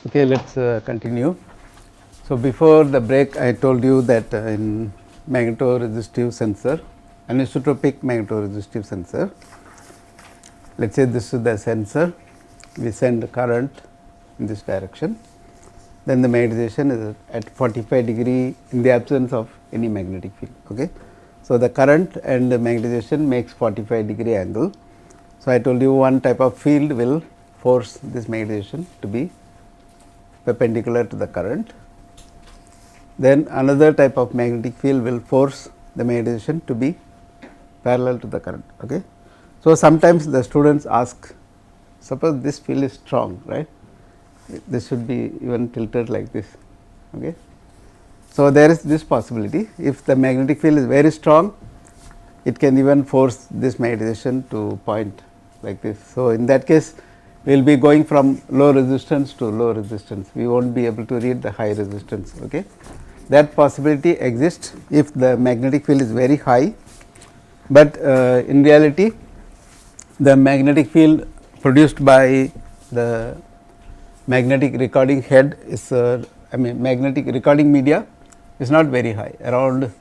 Okay, let's continue. So, before the break I told you that in magnetoresistive sensor, anisotropic magnetoresistive sensor, let us say this is the sensor, we send current in this direction, then the magnetization is at 45 degree in the absence of any magnetic field. Okay. So, the current and the magnetization makes 45 degree angle. So, I told you one type of field will force this magnetization to be perpendicular to the current. Then another type of magnetic field will force the magnetization to be parallel to the current. Okay. So, sometimes the students ask, suppose this field is strong, right, this should be even tilted like this. Okay. So, there is this possibility, if the magnetic field is very strong, it can even force this magnetization to point like this. So, in that case we will be going from low resistance to low resistance, we will not be able to read the high resistance. Okay. That possibility exists if the magnetic field is very high, but in reality the magnetic field produced by the magnetic recording head is magnetic recording media is not very high, around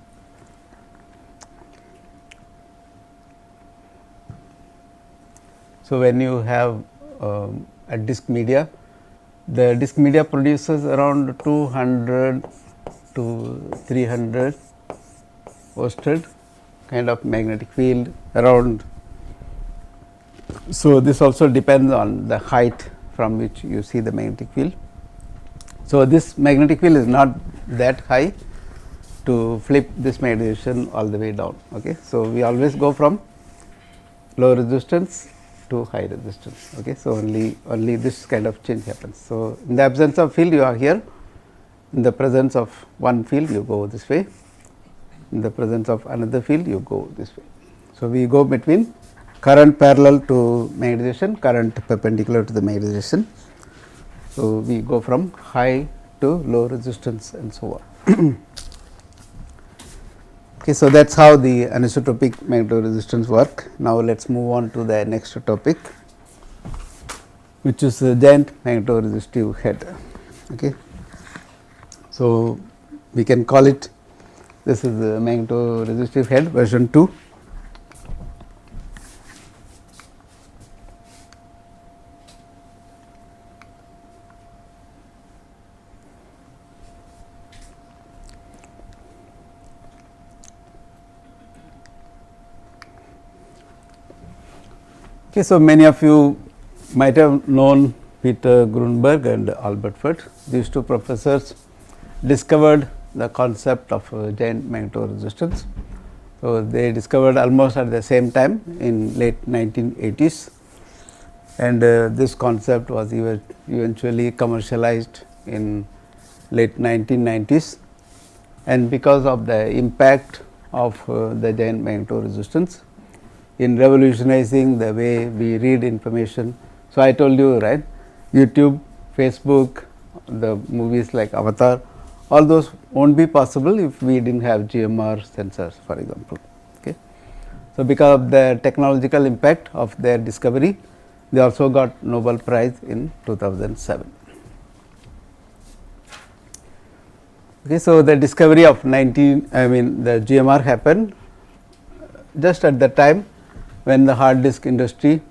so when you have a disc media, the disc media produces around 200 to 300 oersted kind of magnetic field around. So, this also depends on the height from which you see the magnetic field. So, this magnetic field is not that high to flip this magnetization all the way down. Okay. So, we always go from low resistance to high resistance. Okay. So, only this kind of change happens. So, in the absence of field you are here, in the presence of one field you go this way, in the presence of another field you go this way. So, we go between current parallel to magnetization, current perpendicular to the magnetization. So, we go from high to low resistance and so on. Okay, so, that is how the anisotropic magnetoresistance work. Now, let us move on to the next topic, which is the giant magnetoresistive head. Okay. So, we can call it, this is the magnetoresistive head version 2. Okay, so, many of you might have known Peter Grunberg and Albert Fert. These two professors discovered the concept of giant magnetoresistance. So, they discovered almost at the same time in late 1980s, and this concept was eventually commercialized in late 1990s, and because of the impact of the giant magnetoresistance in revolutionizing the way we read information. So, I told you, right, YouTube, Facebook, the movies like Avatar, all those will not be possible if we did not have GMR sensors, for example. Okay. So, because of the technological impact of their discovery, they also got Nobel Prize in 2007. Okay. So, the discovery of the GMR happened just at the time when the hard disk industry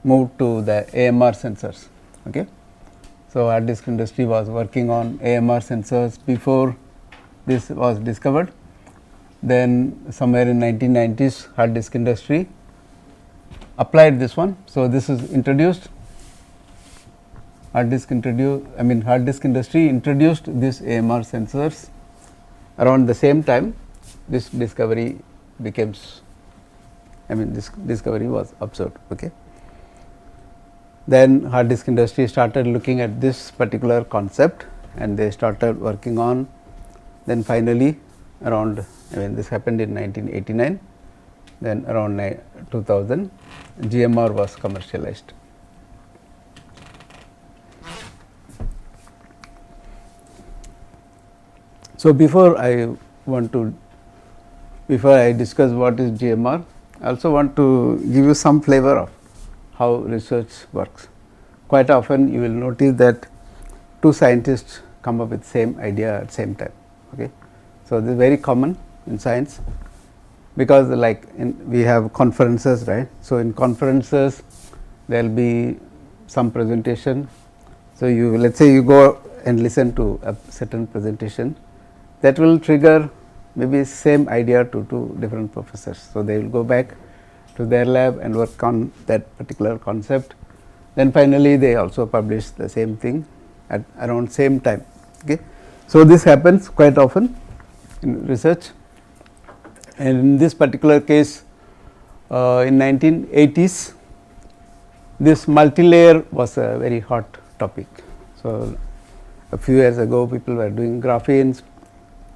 moved to the AMR sensors. Okay. So, hard disk industry was working on AMR sensors before this was discovered. Then somewhere in 1990s, hard disk industry applied this one. So, this is introduced, hard disk industry introduced this AMR sensors around the same time this discovery becomes, this discovery was observed. Okay. Then hard disk industry started looking at this particular concept and they started working on, then finally around, this happened in 1989, then around 2000 GMR was commercialized. So, before I discuss what is GMR, I also want to give you some flavor of how research works. Quite often you will notice that two scientists come up with same idea at same time. Okay. So, this is very common in science, because like we have conferences, right. So, in conferences there will be some presentation. So, you let us say you go and listen to a certain presentation, that will trigger maybe same idea to two different professors. So, they will go back to their lab and work on that particular concept. Then finally, they also publish the same thing at around same time. Okay. So, this happens quite often in research, and in this particular case in 1980s, this multilayer was a very hot topic. So, a few years ago people were doing graphenes,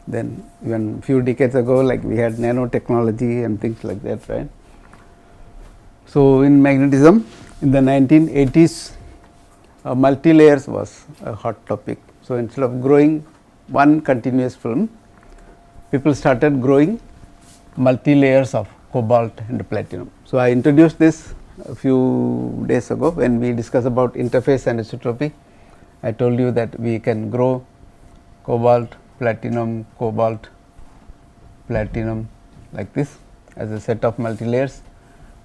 then even few decades ago like we had nanotechnology and things like that, right. So, in magnetism in the 1980s, multilayers was a hot topic. So, instead of growing one continuous film, people started growing multilayers of cobalt and platinum. So, I introduced this a few days ago when we discussed about interface anisotropy. I told you that we can grow cobalt, platinum, cobalt, platinum like this as a set of multilayers,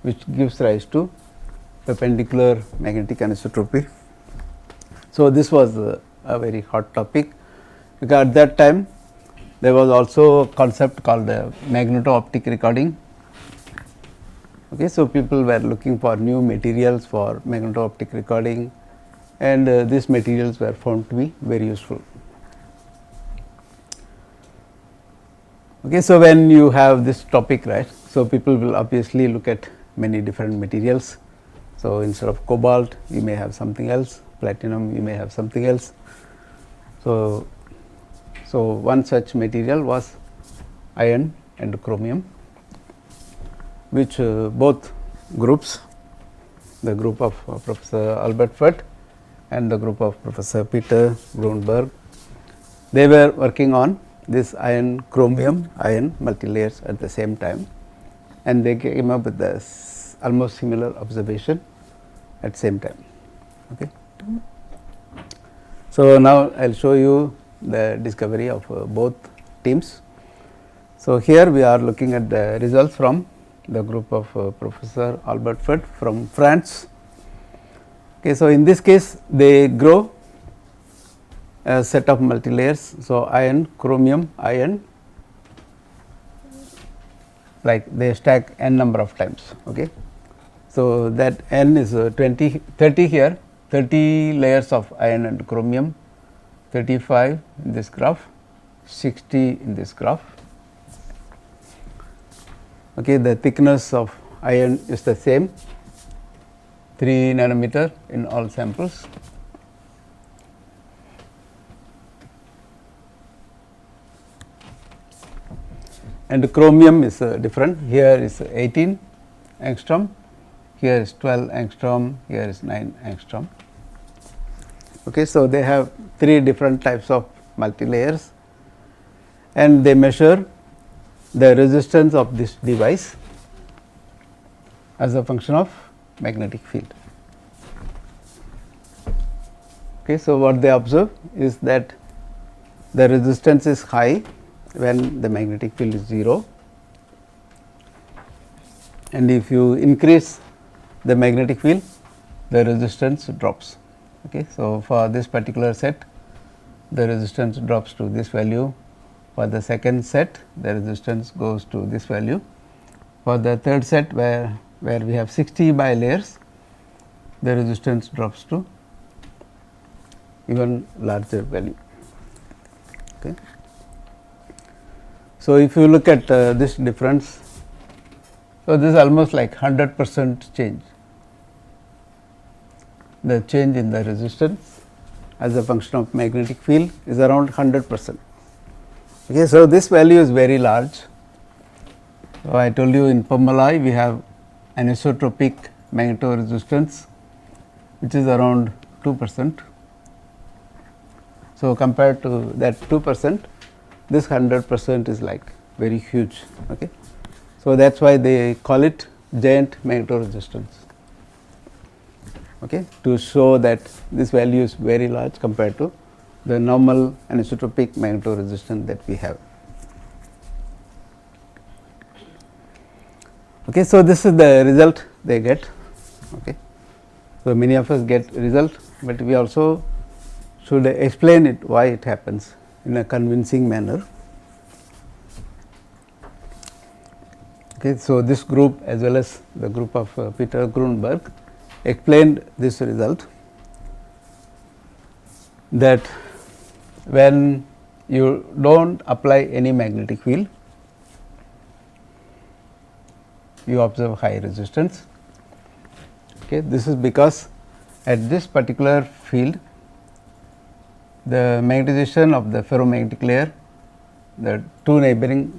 which gives rise to perpendicular magnetic anisotropy. So, this was a very hot topic, because at that time there was also a concept called magneto-optic recording. Okay, so, people were looking for new materials for magneto-optic recording, and these materials were found to be very useful. Okay, so, when you have this topic, right, so people will obviously look at many different materials. So, instead of cobalt you may have something else, platinum you may have something else. So, one such material was iron and chromium, which both groups, the group of Professor Albert Fert and the group of Professor Peter Grunberg, they were working on this iron chromium iron multilayers at the same time, and they came up with this almost similar observation at same time. Okay. So, now I will show you the discovery of both teams. So, here we are looking at the results from the group of Professor Albert Fert from France. Okay, so, in this case they grow a set of multilayers. So, iron, chromium, iron, like they stack n number of times. Okay. So, that n is 30 here, 30 layers of iron and chromium, 35 in this graph, 60 in this graph. Okay, the thickness of iron is the same, 3 nanometer in all samples. And the chromium is different, here is 18 angstrom, here is 12 angstrom, here is 9 angstrom. Okay, so, they have 3 different types of multilayers, and they measure the resistance of this device as a function of magnetic field. Okay, so, what they observe is that the resistance is high when the magnetic field is 0, and if you increase the magnetic field, the resistance drops. Okay. So, for this particular set, the resistance drops to this value. For the second set, the resistance goes to this value. For the third set, where we have 60 bilayers, the resistance drops to even larger value. Okay. So, if you look at this difference, so this is almost like 100% change. The change in the resistance as a function of magnetic field is around 100%. Okay, so, this value is very large. So, I told you in permalloy we have anisotropic magnetoresistance, which is around 2%. So, compared to that 2%, this 100% is like very huge. Okay. So, that is why they call it giant magnetoresistance. Okay, to show that this value is very large compared to the normal anisotropic magnetoresistance that we have. Okay, so this is the result they get. Okay. So, many of us get result, but we also should explain it why it happens in a convincing manner. Okay, so, this group as well as the group of Peter Grunberg explained this result, that when you do not apply any magnetic field, you observe high resistance. Okay, this is because at this particular field, the magnetization of the ferromagnetic layer, the two neighboring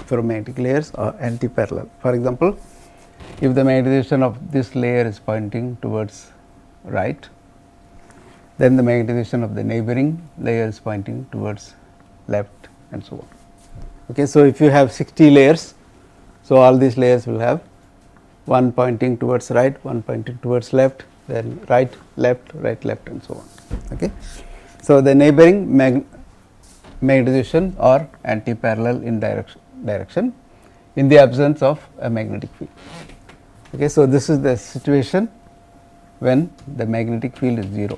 ferromagnetic layers are anti-parallel. For example, if the magnetization of this layer is pointing towards right, then the magnetization of the neighboring layer is pointing towards left, and so on. Okay, so, if you have 60 layers, so all these layers will have one pointing towards right, one pointing towards left, then right, left, and so on. Okay. So, the neighboring magnetization are anti-parallel in direction in the absence of a magnetic field. Okay. So, this is the situation when the magnetic field is 0.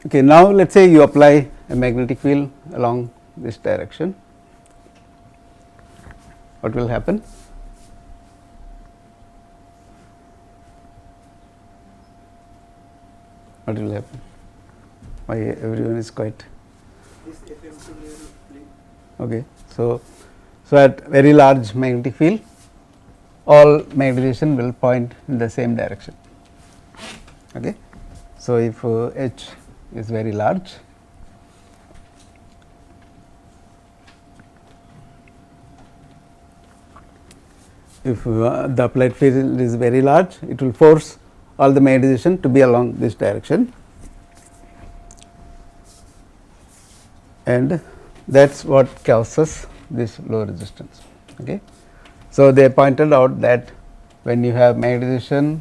Okay, now let us say you apply a magnetic field along this direction. What will happen? What will happen? Why everyone is quite? Okay, so at very large magnetic field, all magnetization will point in the same direction. Okay, so if H is very large, if the applied field is very large, it will force all the magnetization to be along this direction, and that is what causes this low resistance. Okay. So, they pointed out that when you have magnetization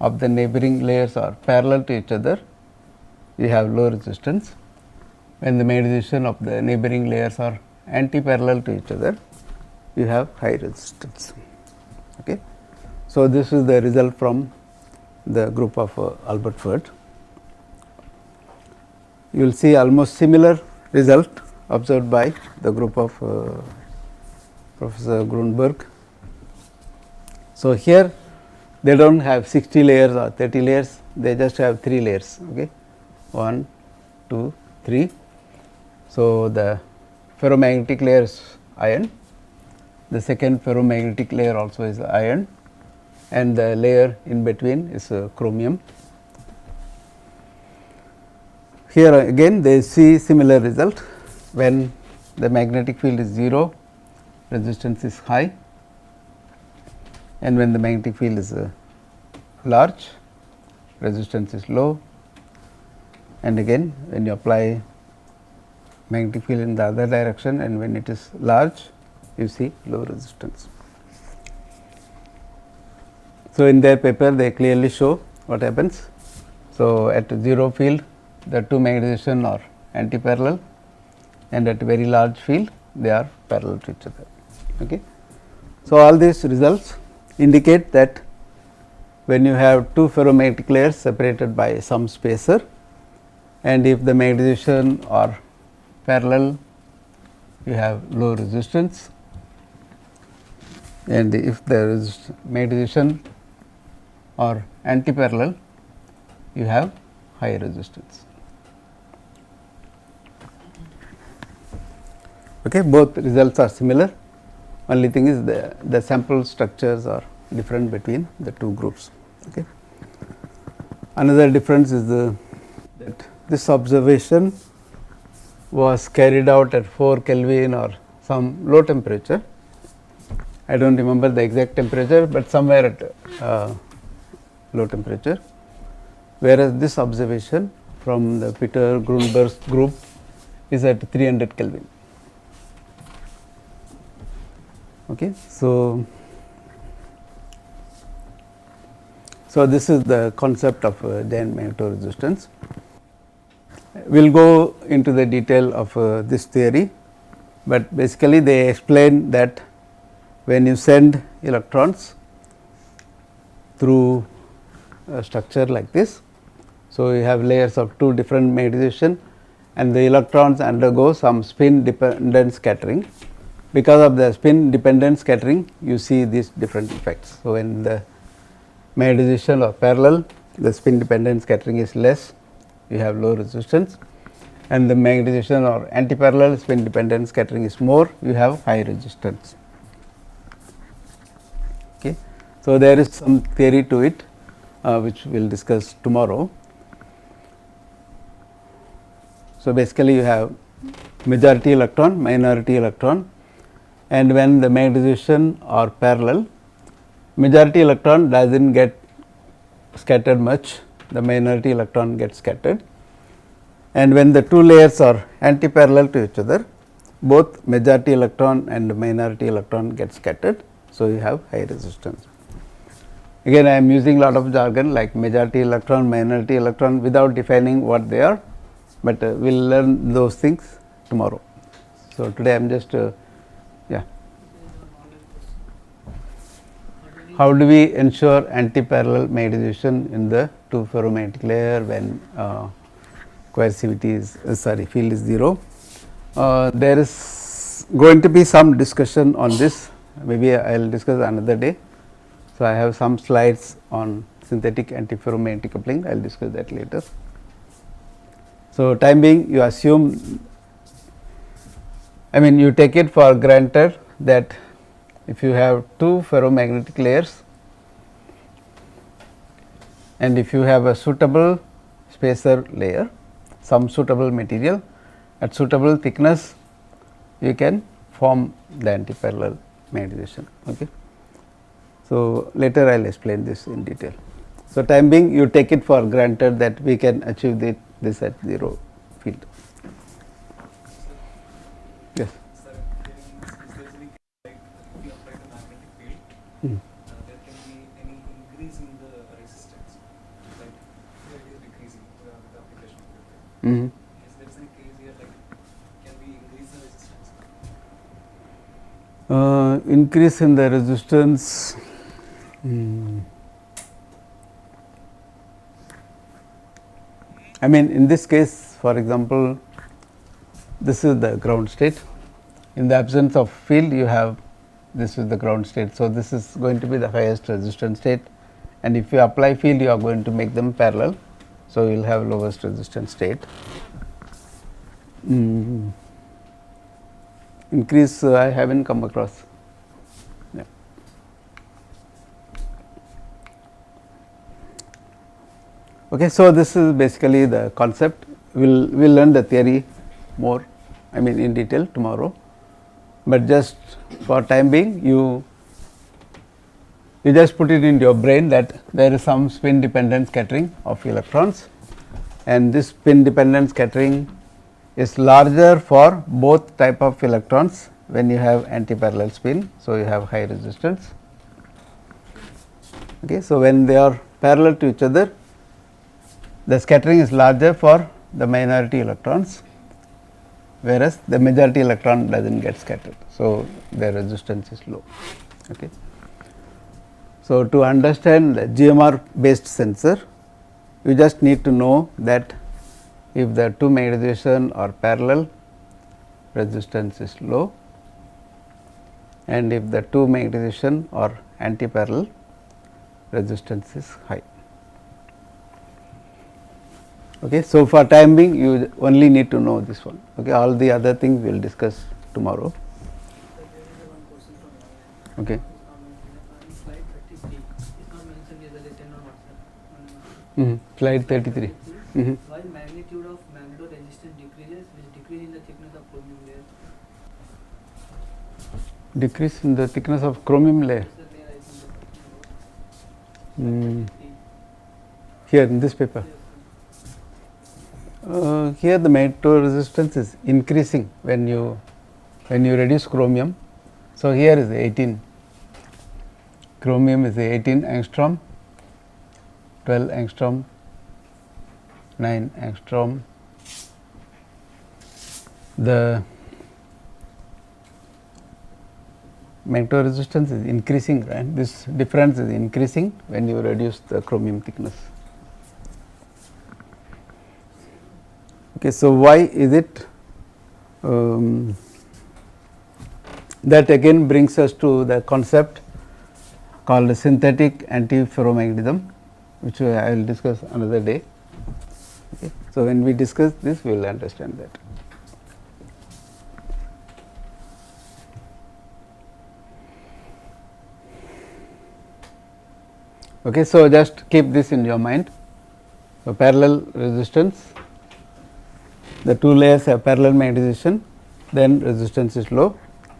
of the neighboring layers are parallel to each other, you have low resistance. When the magnetization of the neighboring layers are anti-parallel to each other, you have high resistance. Okay. So, this is the result from the group of Albert Fert. You will see almost similar result observed by the group of Professor Grunberg. So, here they do not have 60 layers or 30 layers, they just have 3 layers. Okay. 1, 2, 3. So, the ferromagnetic layer is iron, the second ferromagnetic layer also is iron, and the layer in between is chromium. Here again they see similar result. When the magnetic field is 0, resistance is high, and when the magnetic field is large, resistance is low, and again when you apply magnetic field in the other direction and when it is large, you see low resistance. So, in their paper they clearly show what happens. So, at 0 field the two magnetization are anti-parallel, and at very large field they are parallel to each other. Okay. So, all these results indicate that when you have two ferromagnetic layers separated by some spacer, and if the magnetization are parallel, you have low resistance, and if the magnetization are anti-parallel, you have high resistance. Okay, both results are similar, only thing is the sample structures are different between the two groups. Okay. Another difference is that this observation was carried out at 4 Kelvin or some low temperature. I do not remember the exact temperature, but somewhere at low temperature, whereas this observation from the Peter Grunberg's group is at 300 Kelvin. Okay. So, So, this is the concept of giant magnetoresistance. We will go into the detail of this theory, but basically they explain that when you send electrons through a structure like this. So, you have layers of two different magnetization and the electrons undergo some spin dependent scattering. Because of the spin dependent scattering, you see these different effects. So, when the magnetization are parallel, the spin dependent scattering is less, you have low resistance, and the magnetization or anti-parallel spin dependent scattering is more, you have high resistance. Okay. So, there is some theory to it, which we will discuss tomorrow. So, basically you have majority electron, minority electron, and when the magnetization are parallel, majority electron does not get scattered much, the minority electron gets scattered, and when the two layers are anti-parallel to each other, both majority electron and minority electron get scattered. So, you have high resistance. Again, I am using lot of jargon like majority electron, minority electron without defining what they are, but we will learn those things tomorrow. So, today I am just yeah. How do we ensure anti-parallel magnetization in the two ferromagnetic layer when coercivity is field is 0? There is going to be some discussion on this, maybe I will discuss another day. So, I have some slides on synthetic antiferromagnetic coupling, I will discuss that later. So, time being you assume, you take it for granted that if you have two ferromagnetic layers and if you have a suitable spacer layer, some suitable material at suitable thickness, you can form the antiparallel magnetization. Okay. So, later I will explain this in detail. So, time being you take it for granted that we can achieve this at 0 field. Yes. Sir, is there any like if you apply the magnetic field, there can be any increase in the resistance, like it is decreasing with the application of the field. Is there any case here like can we increase the resistance? Increase in the resistance. In this case, for example, this is the ground state. In the absence of field, you have this is the ground state. So, this is going to be the highest resistance state, and if you apply field, you are going to make them parallel. So, you will have lowest resistance state. Increase I have not come across. Yeah. Okay, so this is basically the concept. We'll learn the theory more, in detail tomorrow, but just for time being, you just put it in your brain that there is some spin dependent scattering of electrons, and this spin dependent scattering is larger for both type of electrons when you have anti-parallel spin. So, you have high resistance. Okay, so, when they are parallel to each other, the scattering is larger for the minority electrons, whereas the majority electron does not get scattered. So, their resistance is low. Okay. So, to understand the GMR based sensor, you just need to know that if the two magnetization are parallel, resistance is low, and if the two magnetization are anti-parallel, resistance is high. Okay. So, for time being you only need to know this one. Okay. All the other things we will discuss tomorrow. Okay. Slide 33 is not mentioned as a lesson on WhatsApp. Slide 33. While magnitude of magnetoresistance decreases with decrease in the thickness of chromium layer. Decrease in the thickness of chromium layer. Here in this paper. Here the magnetoresistance is increasing when you reduce chromium. So, here is 18, chromium is 18 angstrom, 12 angstrom, 9 angstrom. The magnetoresistance is increasing, right? This difference is increasing when you reduce the chromium thickness. Okay, so why is it? That again brings us to the concept called synthetic antiferromagnetism, which I will discuss another day. Okay. So, when we discuss this, we will understand that. Okay, so just keep this in your mind. So, parallel resistance, the two layers have parallel magnetization, then resistance is low.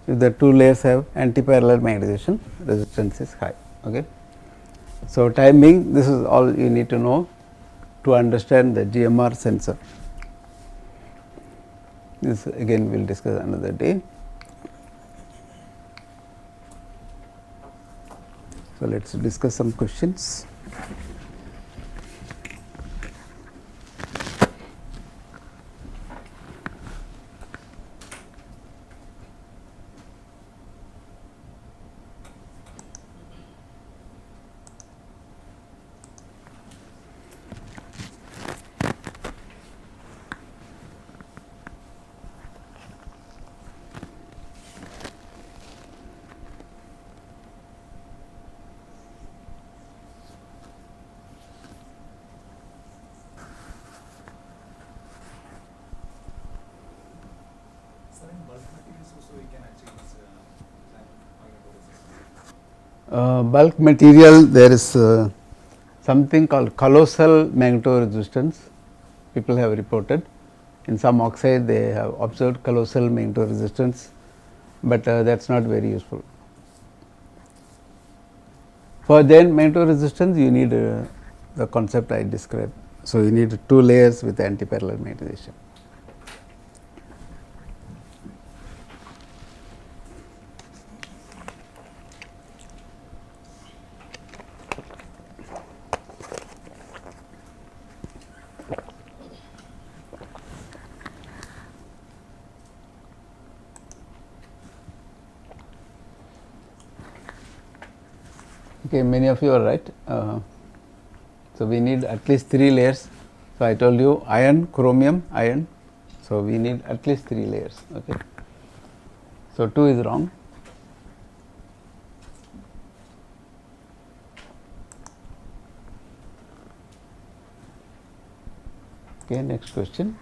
If the two layers have anti-parallel magnetization, resistance is high. Okay. So, time being, this is all you need to know to understand the GMR sensor. This again we will discuss another day. So, let us discuss some questions. Sir, in bulk materials also we can achieve this giant magnetoresistance. Bulk material, there is something called colossal magnetoresistance, people have reported. In some oxide they have observed colossal magnetoresistance, but that is not very useful. For giant magnetoresistance you need the concept I described. So, you need two layers with anti-parallel magnetization. Okay, many of you are right. So, we need at least 3 layers. So, I told you iron, chromium, iron. So, we need at least 3 layers. Okay. So, 2 is wrong. Okay, next question.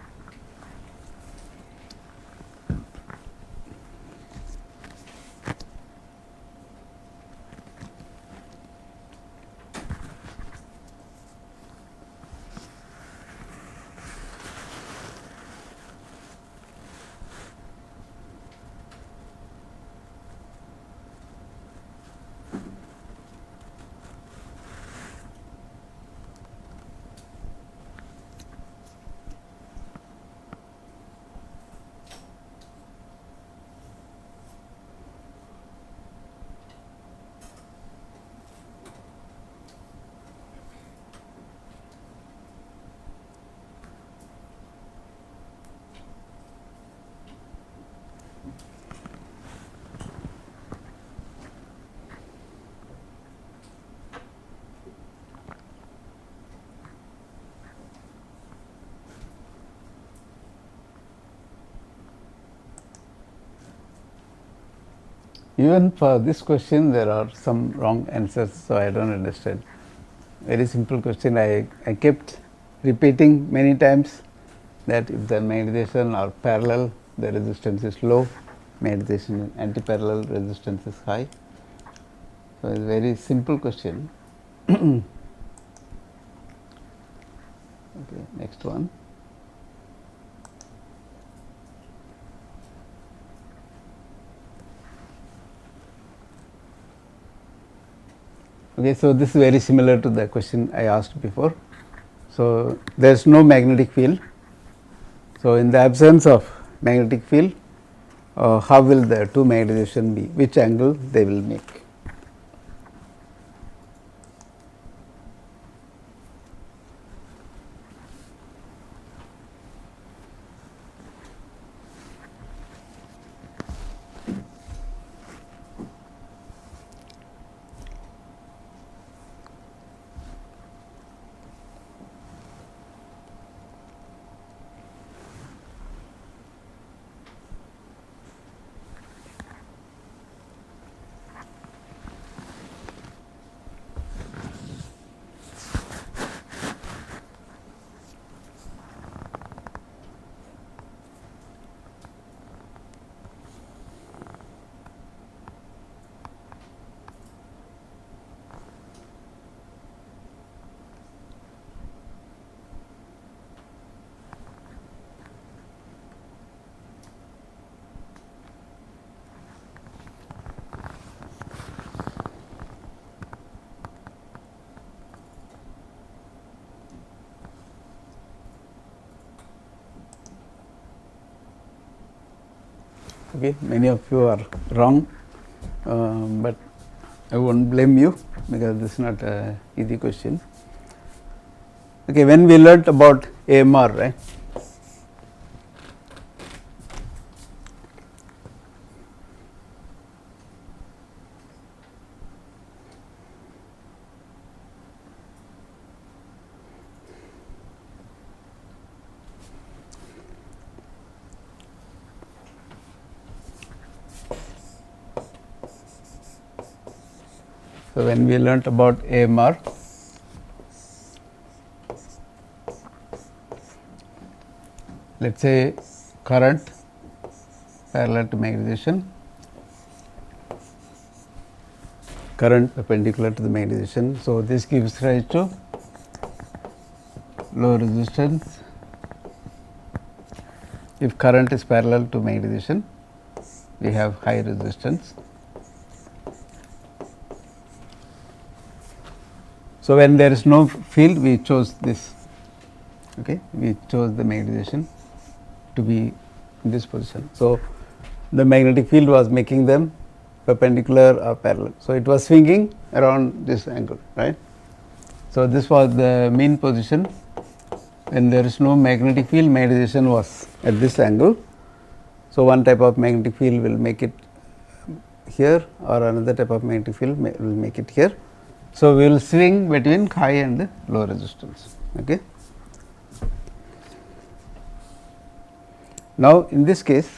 Even for this question there are some wrong answers, so I do not understand. Very simple question, I kept repeating many times that if the magnetization are parallel, the resistance is low, magnetization anti-parallel, resistance is high. So, it is a very simple question. Okay, next one. Okay, so this is very similar to the question I asked before. So, there is no magnetic field. So, in the absence of magnetic field, how will the two magnetization be? Which angle they will make? Okay, many of you are wrong, but I won't blame you because this is not a easy question. Okay, when we learnt about AMR, right? So, when we learnt about AMR, let us say current parallel to magnetization, current perpendicular to the magnetization. So, this gives rise to low resistance if current is parallel to magnetization, we have high resistance. So, when there is no field, we chose this, okay, we chose the magnetization to be in this position. So, the magnetic field was making them perpendicular or parallel. So, it was swinging around this angle, right. So, this was the mean position. When there is no magnetic field, magnetization was at this angle. So, one type of magnetic field will make it here, or another type of magnetic field will make it here. So, we will swing between high and low resistance. Okay. Now, in this case,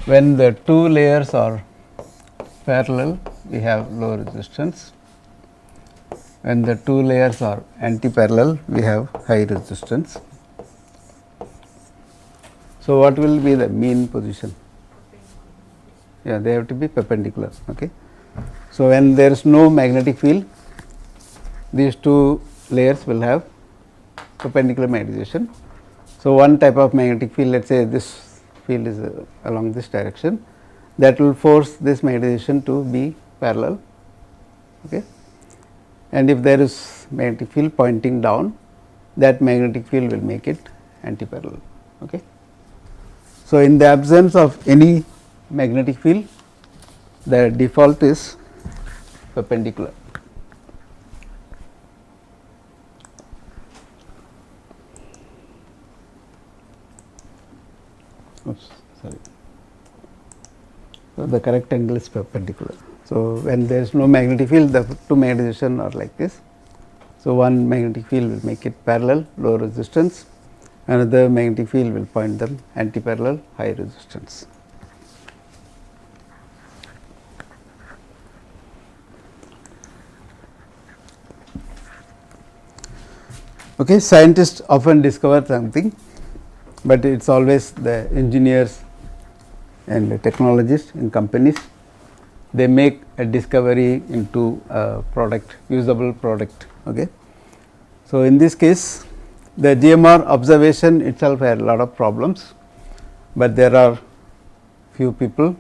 when the two layers are parallel, we have low resistance. When the two layers are anti-parallel, we have high resistance. So, what will be the mean position? Yeah, they have to be perpendicular. Okay. So, when there is no magnetic field, these two layers will have perpendicular magnetization. So, one type of magnetic field, let us say this field is along this direction, that will force this magnetization to be parallel. Okay. And if there is magnetic field pointing down, that magnetic field will make it anti-parallel. Okay. So, in the absence of any magnetic field, the default is perpendicular. Oops, sorry. So, the correct angle is perpendicular. So, when there is no magnetic field, the two magnetization are like this. So, one magnetic field will make it parallel, low resistance, another magnetic field will point them anti-parallel, high resistance. Okay, scientists often discover something, but it is always the engineers and the technologists in companies. They make a discovery into a product, usable product. Okay. So, in this case, the GMR observation itself had a lot of problems, but there are few people.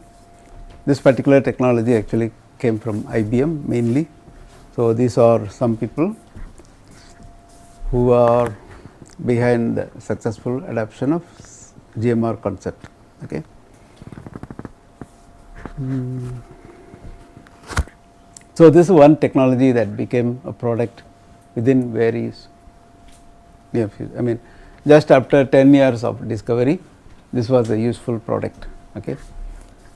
This particular technology actually came from IBM mainly. So, these are some people who are behind the successful adoption of GMR concept. Okay. So, this is one technology that became a product within very near future. I mean, just after 10 years of discovery, this was a useful product. Okay.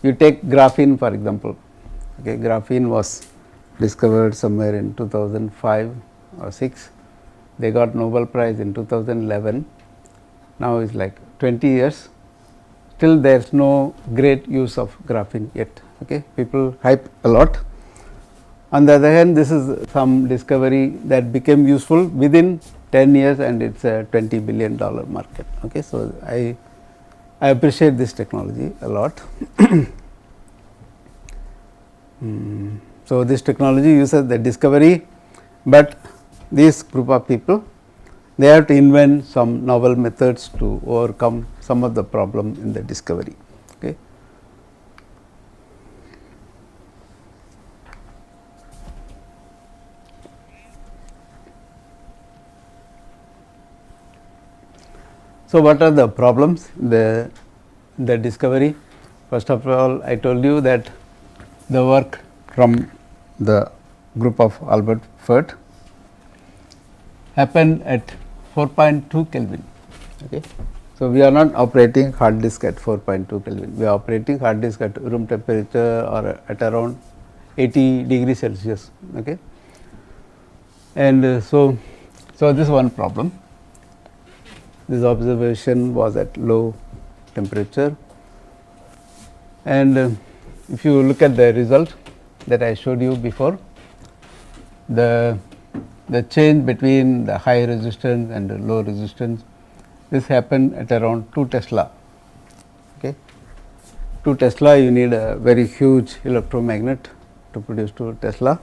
You take graphene for example. Okay. Graphene was discovered somewhere in 2005 or 6. They got Nobel Prize in 2011. Now is like 20 years. Still there is no great use of graphene yet. Okay. People hype a lot. On the other hand, this is some discovery that became useful within 10 years and it is a $20 billion market. Okay. So, I appreciate this technology a lot. So, this technology uses the discovery, but this group of people, they have to invent some novel methods to overcome some of the problem in the discovery. Okay. So, what are the problems in the discovery? First of all, I told you that the work from the group of Albert Fert happened at 4.2 Kelvin. Okay. So, we are not operating hard disk at 4.2 Kelvin, we are operating hard disk at room temperature or at around 80 degrees Celsius. Okay. And so this is one problem. This observation was at low temperature, and if you look at the result that I showed you before, the change between the high resistance and the low resistance, this happened at around 2 Tesla. Okay. 2 Tesla, you need a very huge electromagnet to produce 2 Tesla.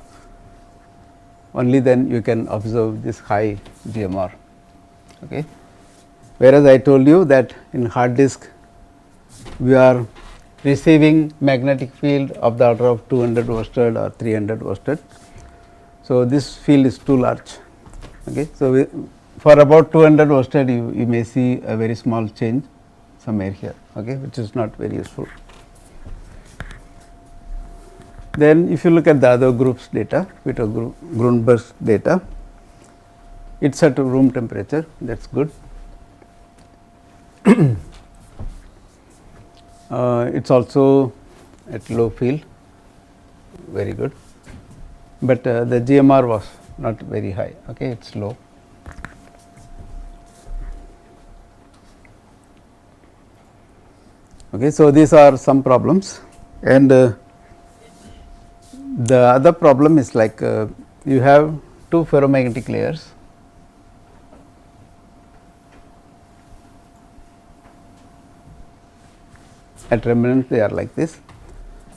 Only then you can observe this high GMR. Okay. Whereas I told you that in hard disk we are receiving magnetic field of the order of 200 worsted or 300 worsted. So, this field is too large. Okay. So, for about 200 worsted you may see a very small change somewhere here, okay, which is not very useful. Then if you look at the other group's data, Peter Grunberg's data, it is at room temperature, that is good. It is also at low field, very good, but the GMR was not very high, okay, it is low. Okay, so these are some problems, and the other problem is like you have two ferromagnetic layers. At remnants they are like this.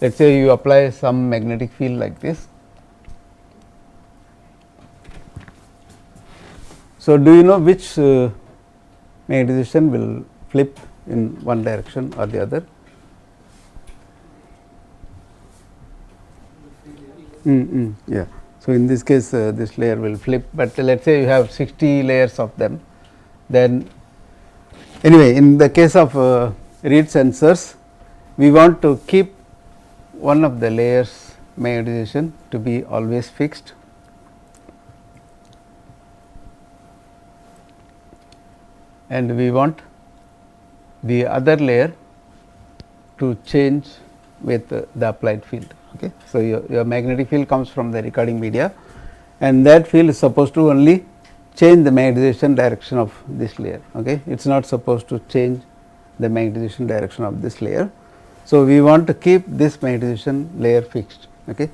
Let us say you apply some magnetic field like this. So, do you know which magnetization will flip in one direction or the other? Yeah. So, in this case this layer will flip, but let us say you have 60 layers of them. Then anyway, in the case of reed sensors, we want to keep one of the layers magnetization to be always fixed, and we want the other layer to change with the applied field. Okay. So, your magnetic field comes from the recording media, and that field is supposed to only change the magnetization direction of this layer. Okay. It is not supposed to change the magnetization direction of this layer. So, we want to keep this magnetization layer fixed. Okay.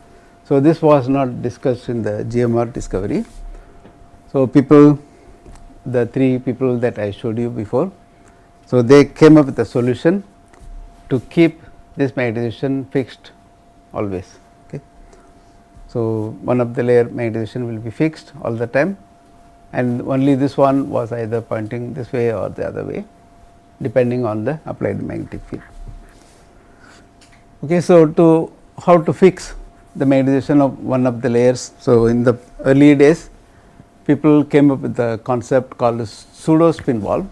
So, this was not discussed in the GMR discovery. So, the three people that I showed you before, so they came up with a solution to keep this magnetization fixed always. Okay. So, one of the layer magnetization will be fixed all the time, and only this one was either pointing this way or the other way, depending on the applied magnetic field. Okay. So, how to fix the magnetization of one of the layers. So, in the early days people came up with the concept called pseudo spin valve.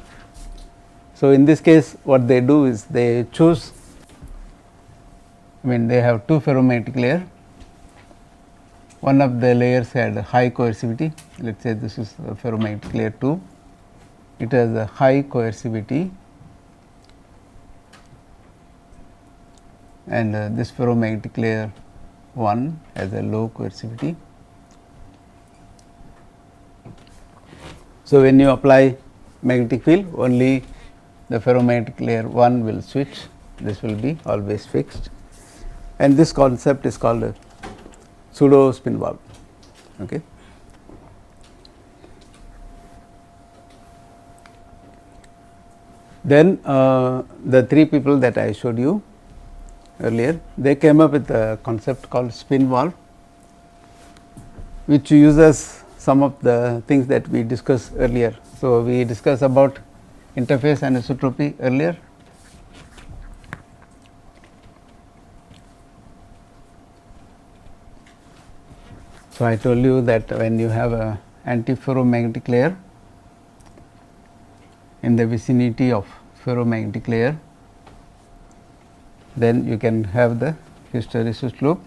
So, in this case what they do is they choose, they have two ferromagnetic layer, one of the layers had high coercivity, let us say this is a ferromagnetic layer 2, it has a high coercivity, and this ferromagnetic layer 1 has a low coercivity. So, when you apply magnetic field, only the ferromagnetic layer 1 will switch, this will be always fixed, and this concept is called a pseudo spin valve. Okay. Then the three people that I showed you earlier, they came up with a concept called spin valve, which uses some of the things that we discussed earlier. So, we discussed about interface anisotropy earlier. So, I told you that when you have a antiferromagnetic layer in the vicinity of ferromagnetic layer, then you can have the hysteresis loop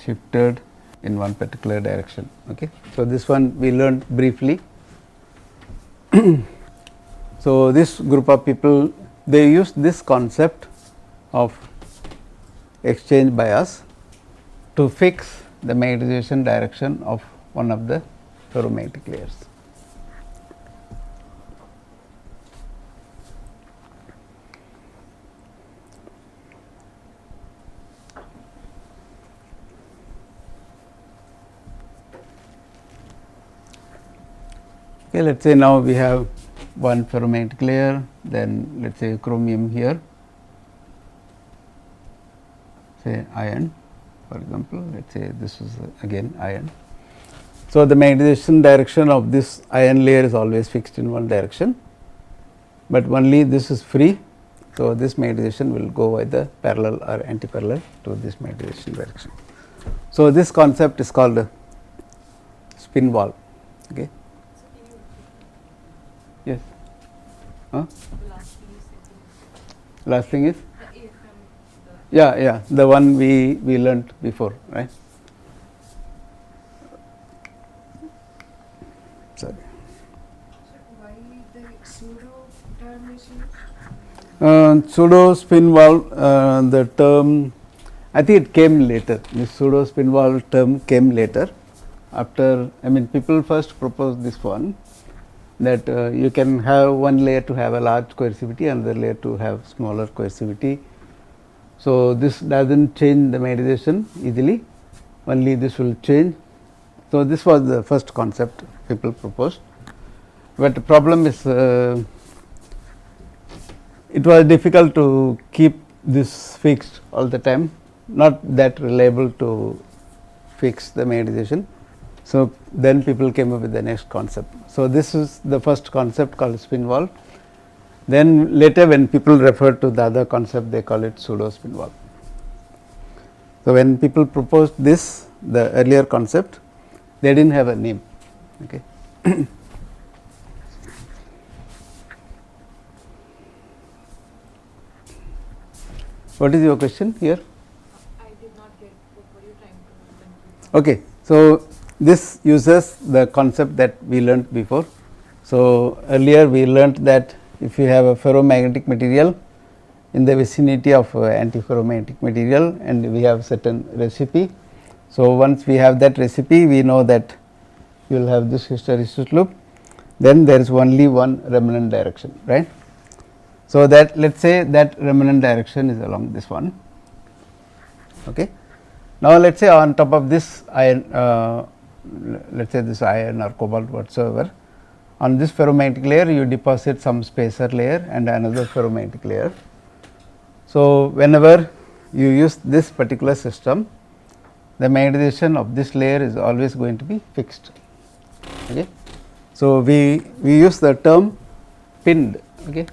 shifted in one particular direction. Okay. So, this one we learned briefly. So, this group of people, they used this concept of exchange bias to fix the magnetization direction of one of the ferromagnetic layers. Okay, let us say now we have one ferromagnetic layer, then let us say chromium here, say iron for example, let us say this is again iron. So, the magnetization direction of this iron layer is always fixed in one direction, but only this is free. So, this magnetization will go either parallel or anti-parallel to this magnetization direction. So, this concept is called spin wall. Okay. Yes. Huh? Last thing is? Yeah, the one we learnt before, right? Sorry. So why the pseudo term is used? Pseudo spin wall, the term, I think it came later. The pseudo spin wall term came later. After, I mean, people first proposed this one, that you can have one layer to have a large coercivity, another layer to have smaller coercivity. So, this does not change the magnetization easily, only this will change. So, this was the first concept people proposed, but the problem is it was difficult to keep this fixed all the time, not that reliable to fix the magnetization. So, then people came up with the next concept. So, this is the first concept called spin wall. Then later when people refer to the other concept, they call it pseudo spin wall. So, when people proposed this, the earlier concept, they did not have a name. Okay. What is your question here? I did not get what were you trying to Okay. So, this uses the concept that we learnt before. So, earlier we learnt that if you have a ferromagnetic material in the vicinity of antiferromagnetic material and we have certain recipe. So, once we have that recipe, we know that you will have this hysteresis loop, then there is only one remnant direction, right. So, that let us say that remnant direction is along this one. Okay. Now, let us say on top of this iron, let us say this iron or cobalt whatsoever, on this ferromagnetic layer you deposit some spacer layer and another ferromagnetic layer. So, whenever you use this particular system, the magnetization of this layer is always going to be fixed. Okay. So, we use the term pinned. Okay.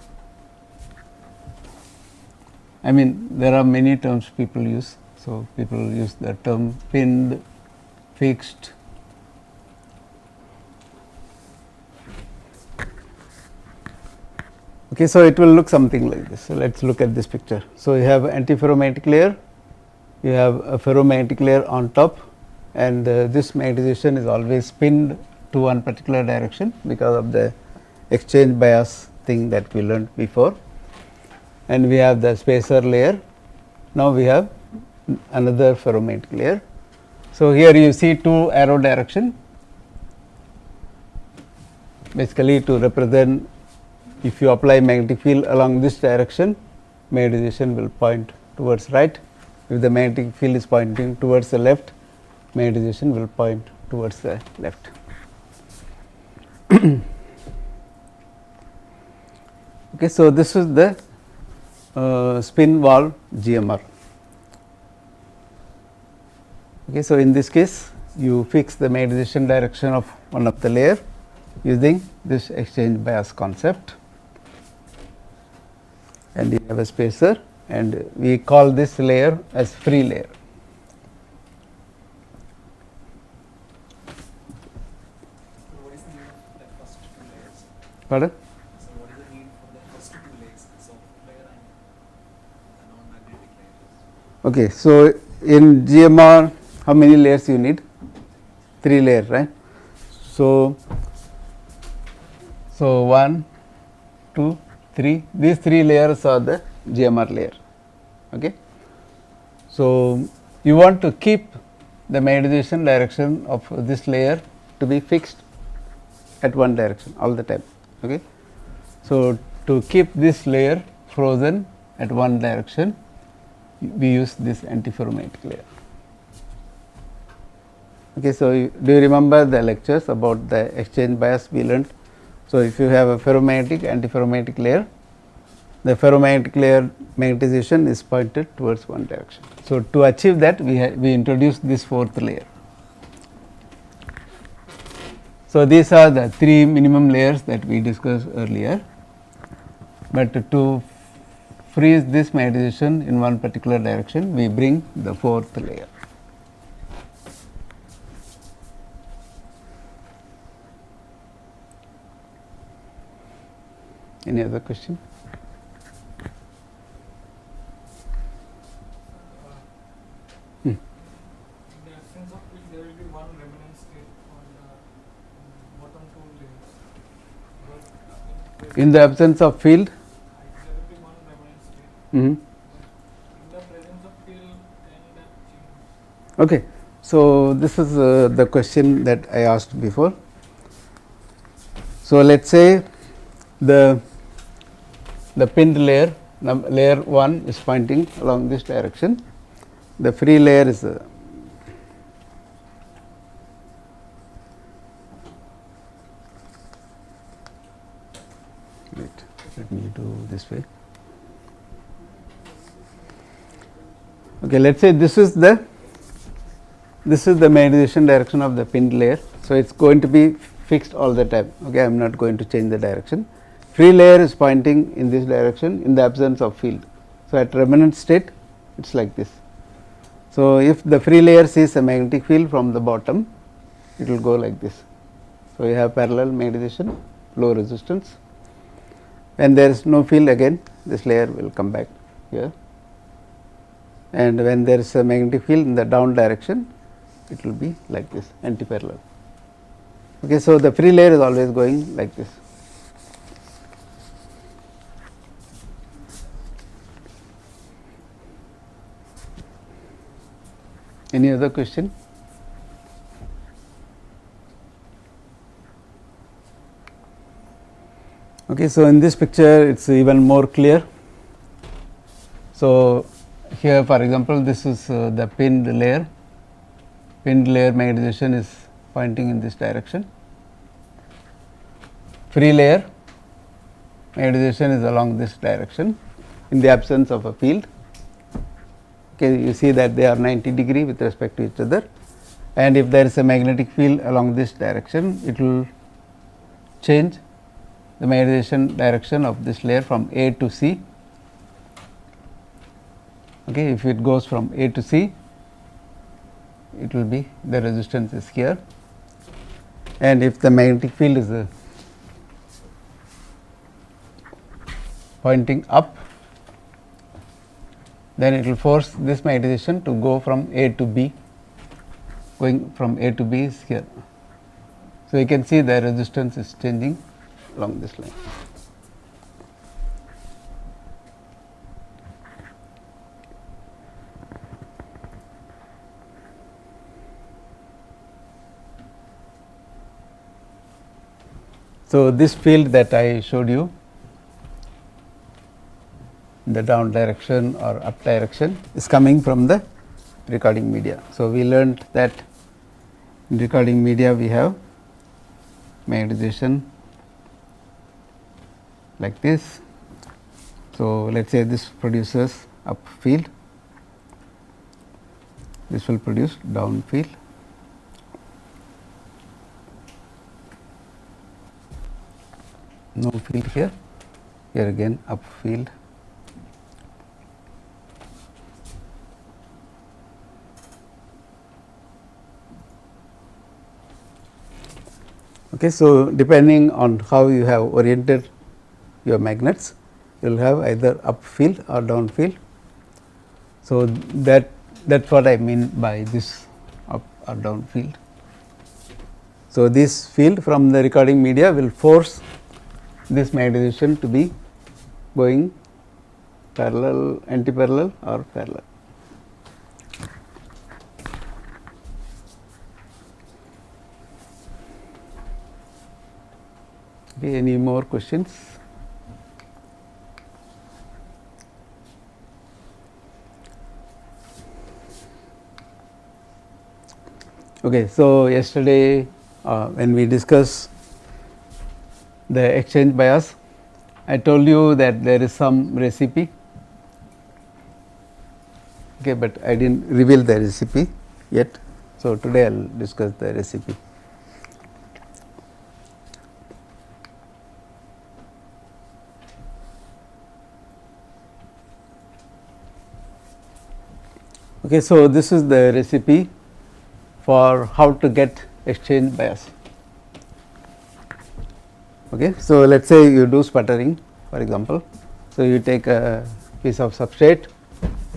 I mean, there are many terms people use. So, people use the term pinned, fixed. Okay, so it will look something like this. So, let us look at this picture. So, you have antiferromagnetic layer, you have a ferromagnetic layer on top, and this magnetization is always pinned to one particular direction because of the exchange bias thing that we learned before. And we have the spacer layer. Now, we have another ferromagnetic layer. So, here you see two arrow direction, basically to represent, if you apply magnetic field along this direction, magnetization will point towards right. If the magnetic field is pointing towards the left, magnetization will point towards the left. Okay, so this is the spin wall GMR. Okay, so in this case, you fix the magnetization direction of one of the layer using this exchange bias concept, and you have a spacer, and we call this layer as free layer. So what is the need of that first two layers? Pardon? So what is the need for the first two layers? So layer and Okay, so in GMR, how many layers you need? 3 layers, right? So 1, 2, 3. These 3 layers are the GMR layer. Okay. So you want to keep the magnetization direction of this layer to be fixed at one direction all the time. Okay. So to keep this layer frozen at one direction, we use this antiferromagnetic layer. Okay, so do you remember the lectures about the exchange bias we learned? So if you have a ferromagnetic antiferromagnetic layer, the ferromagnetic layer magnetization is pointed towards one direction. So to achieve that, we introduced this 4th layer. So these are the 3 minimum layers that we discussed earlier, but to freeze this magnetization in one particular direction, we bring the 4th layer. Any other question? In the absence of field, there will be one remnant state on the bottom 2 layers. But In the absence of field, there will be one remnant state. mm-hmm. In the presence of field, then that changes. Okay. So this is the question that I asked before. So let's say the pinned layer, layer 1 is pointing along this direction. The free layer is wait, let me do this way. Okay, let's say this is the magnetization direction of the pinned layer. So it's going to be fixed all the time. Okay, I am not going to change the direction. Free layer is pointing in this direction in the absence of field. So at remnant state, it's like this. So if the free layer sees a magnetic field from the bottom, it will go like this. So you have parallel magnetization, low resistance. When there is no field, again this layer will come back here. And when there is a magnetic field in the down direction, it will be like this, anti-parallel. Okay, so the free layer is always going like this. Any other question? Okay, so in this picture it's even more clear. So here, for example, this is the pinned layer. Pinned layer magnetization is pointing in this direction. Free layer magnetization is along this direction in the absence of a field. Okay, you see that they are 90 degree with respect to each other, and if there is a magnetic field along this direction, it will change the magnetization direction of this layer from A to C. Okay, if it goes from A to C, it will be the resistance is here, and if the magnetic field is pointing up, then it will force this magnetization to go from A to B. Going from A to B is here. So you can see the resistance is changing along this line. So this field that I showed you, the down direction or up direction, is coming from the recording media. So we learned that in recording media we have magnetization like this. So let's say this produces up field, this will produce down field. No field here, here again up field. Okay, so depending on how you have oriented your magnets, you will have either up field or down field. So, that is what I mean by this up or down field. So, this field from the recording media will force this magnetization to be going parallel, anti-parallel or parallel. Okay, any more questions? Okay, so yesterday when we discussed the exchange bias, I told you that there is some recipe, okay, but I did not reveal the recipe yet. So, today I will discuss the recipe. Okay, so this is the recipe for how to get exchange bias. Okay, so let us say you do sputtering, for example. So, you take a piece of substrate,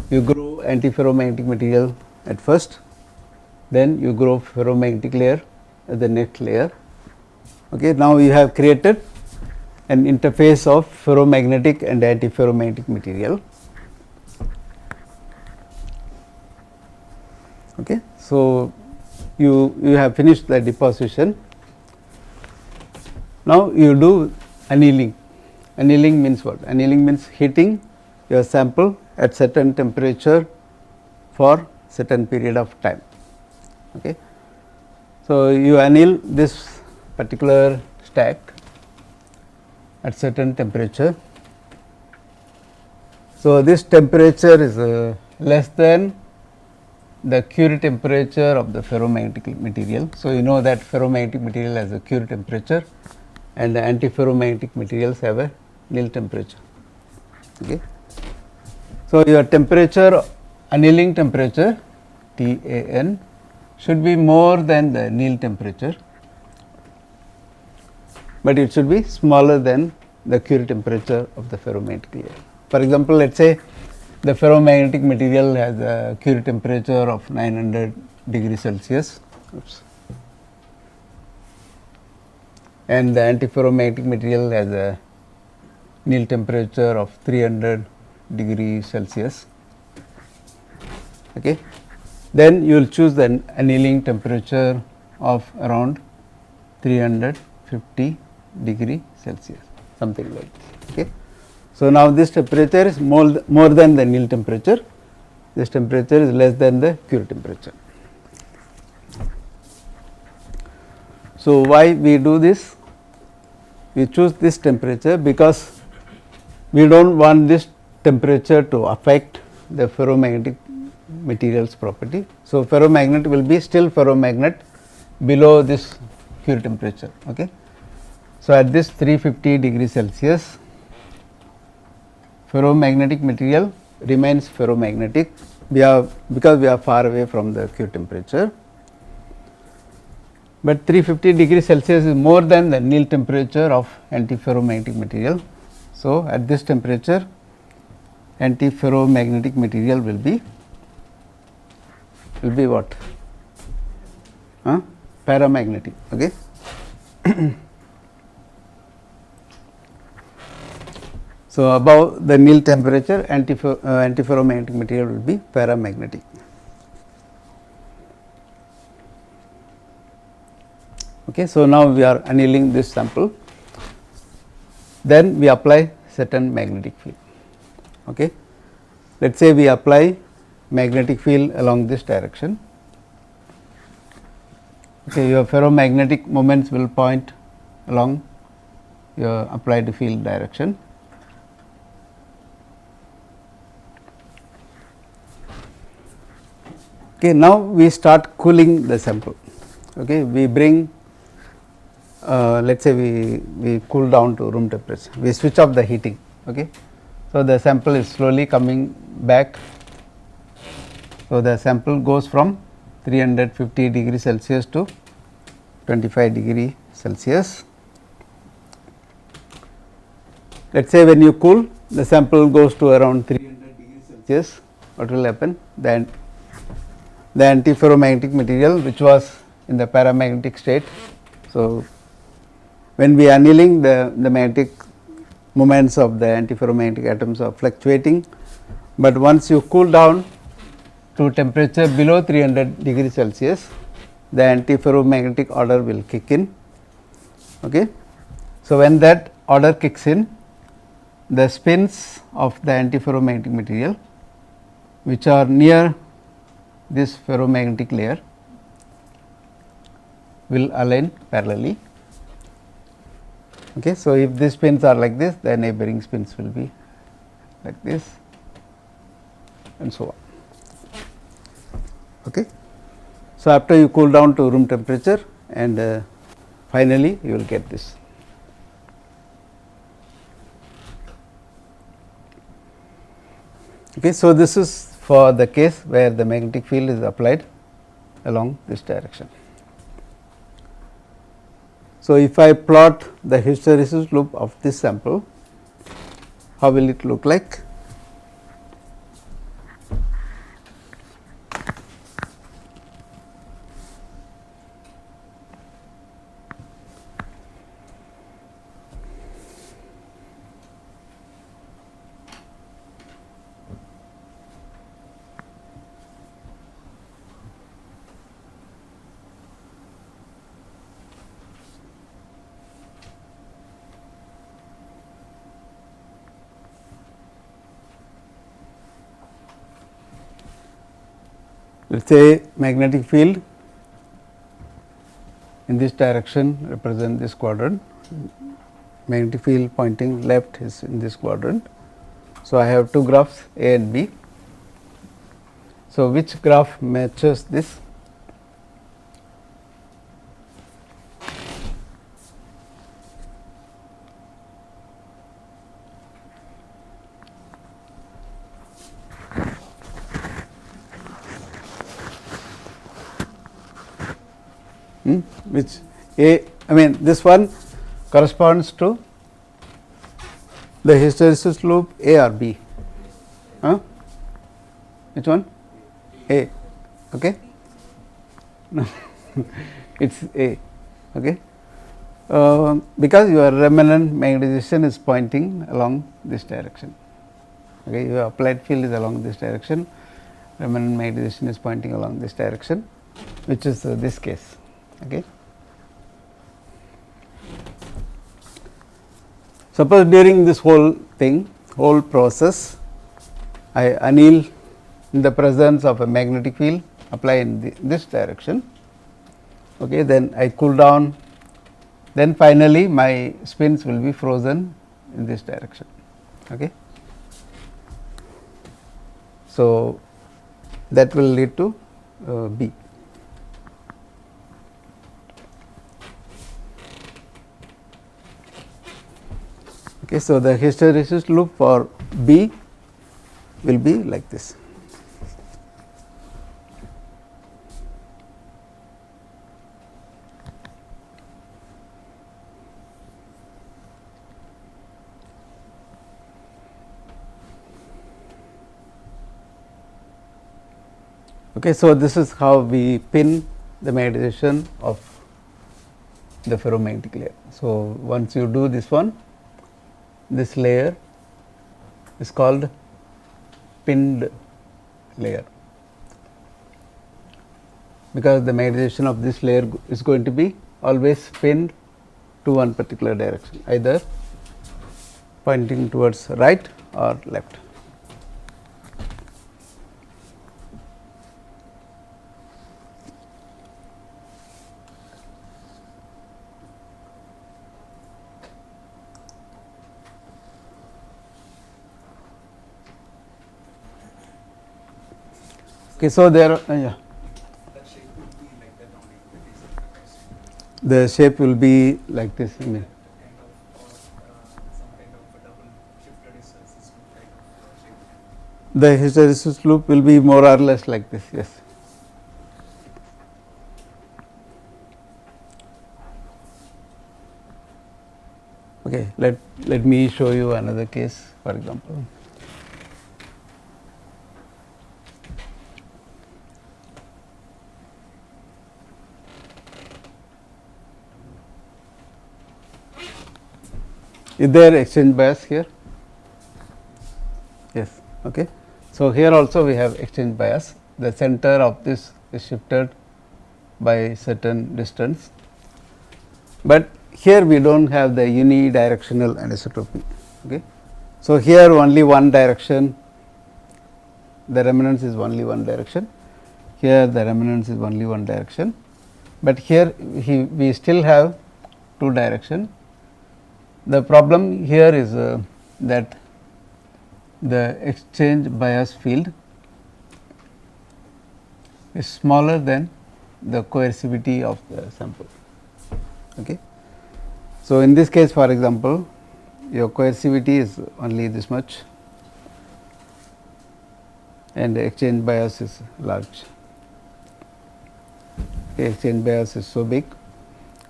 you grow antiferromagnetic material at first, then you grow ferromagnetic layer at the next layer. Okay, now you have created an interface of ferromagnetic and antiferromagnetic material. Okay, so you have finished the deposition. Now you do annealing. Annealing means what? Annealing means heating your sample at certain temperature for certain period of time. Okay, so you anneal this particular stack at certain temperature. So this temperature is less than the Curie temperature of the ferromagnetic material. So, you know that ferromagnetic material has a Curie temperature and the antiferromagnetic materials have a nil temperature. Okay. So, your temperature, annealing temperature TAN should be more than the nil temperature, but it should be smaller than the Curie temperature of the ferromagnetic layer. For example, let us say the ferromagnetic material has a Curie temperature of 900 degrees Celsius. Oops. And the antiferromagnetic material has a nil temperature of 300 degrees Celsius. Okay. Then you will choose the annealing temperature of around 350 degree Celsius, something like this. Okay. So, now this temperature is more than the nil temperature, this temperature is less than the Curie temperature. So, why we do this? We choose this temperature because we do not want this temperature to affect the ferromagnetic materials property. So, ferromagnet will be still ferromagnet below this Curie temperature. Okay. So, at this 350 degrees Celsius, ferromagnetic material remains ferromagnetic because we are far away from the Curie temperature, but 350 degrees Celsius is more than the nil temperature of antiferromagnetic material. So, at this temperature antiferromagnetic material will be what? Paramagnetic. Okay. So, above the nil temperature antiferromagnetic material will be paramagnetic. Okay. So, now we are annealing this sample, then we apply certain magnetic field. Okay. Let us say we apply magnetic field along this direction. Okay, your ferromagnetic moments will point along your applied field direction. Okay, now we start cooling the sample. Okay, we bring let us say we cool down to room temperature, we switch off the heating. Okay. So, the sample is slowly coming back. So, the sample goes from 350 degree Celsius to 25 degree Celsius. Let us say when you cool, the sample goes to around 300 degrees Celsius. what will happen? The antiferromagnetic material which was in the paramagnetic state. So, when we are annealing, the magnetic moments of the antiferromagnetic atoms are fluctuating, but once you cool down to temperature below 300 degrees Celsius, the antiferromagnetic order will kick in. Okay. So, when that order kicks in, the spins of the antiferromagnetic material which are near this ferromagnetic layer will align parallelly. Okay. So, if these spins are like this, the neighboring spins will be like this and so on. Okay. So, after you cool down to room temperature and finally, you will get this. Okay. So, this is for the case where the magnetic field is applied along this direction. So, if I plot the hysteresis loop of this sample, how will it look like? Let us say magnetic field in this direction represent this quadrant, magnetic field pointing left is in this quadrant. So, I have two graphs A and B. So, which graph matches this? Which A, I mean this one corresponds to the hysteresis loop A or B? Which one? A. Okay. No, it is A. Okay. Because your remnant magnetization is pointing along this direction. Okay. Your applied field is along this direction, remnant magnetization is pointing along this direction, which is this case. Okay. Suppose during this whole thing, whole process, I anneal in the presence of a magnetic field, apply in this direction. Okay, then I cool down, then finally my spins will be frozen in this direction. Okay. So, that will lead to B. Okay, so, the hysteresis loop for B will be like this. Okay, so, this is how we pin the magnetization of the ferromagnetic layer. So, once you do this one, this layer is called pinned layer, because the magnetization of this layer is going to be always pinned to one particular direction, either pointing towards right or left. Okay, so there, That shape would be like that only. the shape will be like this. I mean, Kind of, or some kind of a double shifted hysteresis loop kind of shape. the hysteresis loop will be more or less like this. Yes. Okay, let me show you another case, for example. Is there exchange bias here? Yes. Okay. So, here also we have exchange bias. The center of this is shifted by certain distance, but here we do not have the unidirectional anisotropy. Okay. So, here only one direction, the remanence is only one direction, here the remanence is only one direction, but here we still have two direction. The problem here is that the exchange bias field is smaller than the coercivity of the sample. Okay. So, in this case, for example, your coercivity is only this much and the exchange bias is large. The exchange bias is so big,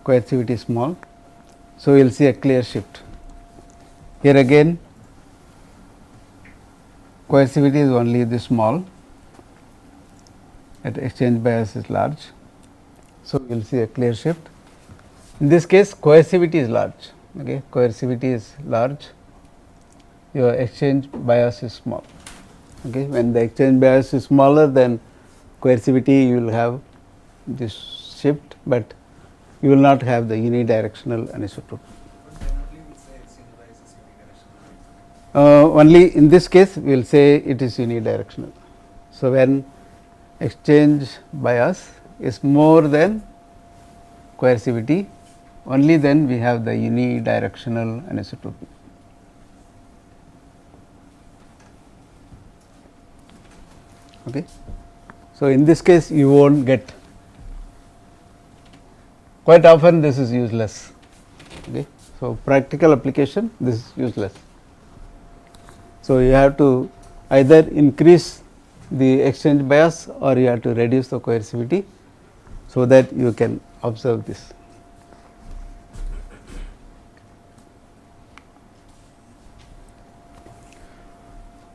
coercivity is small. So, you will see a clear shift. Here again coercivity is only this small and exchange bias is large. So, you will see a clear shift. In this case coercivity is large, okay. Coercivity is large, your exchange bias is small. Okay. When the exchange bias is smaller than coercivity, you will have this shift, but you will not have the unidirectional anisotropy. But generally we say exchange bias is unidirectional. Only in this case we will say it is unidirectional. So, when exchange bias is more than coercivity, only then we have the unidirectional anisotropy. Okay. So, in this case you will not get, quite often this is useless. Okay. So, practical application this is useless. So, you have to either increase the exchange bias or you have to reduce the coercivity, so that you can observe this.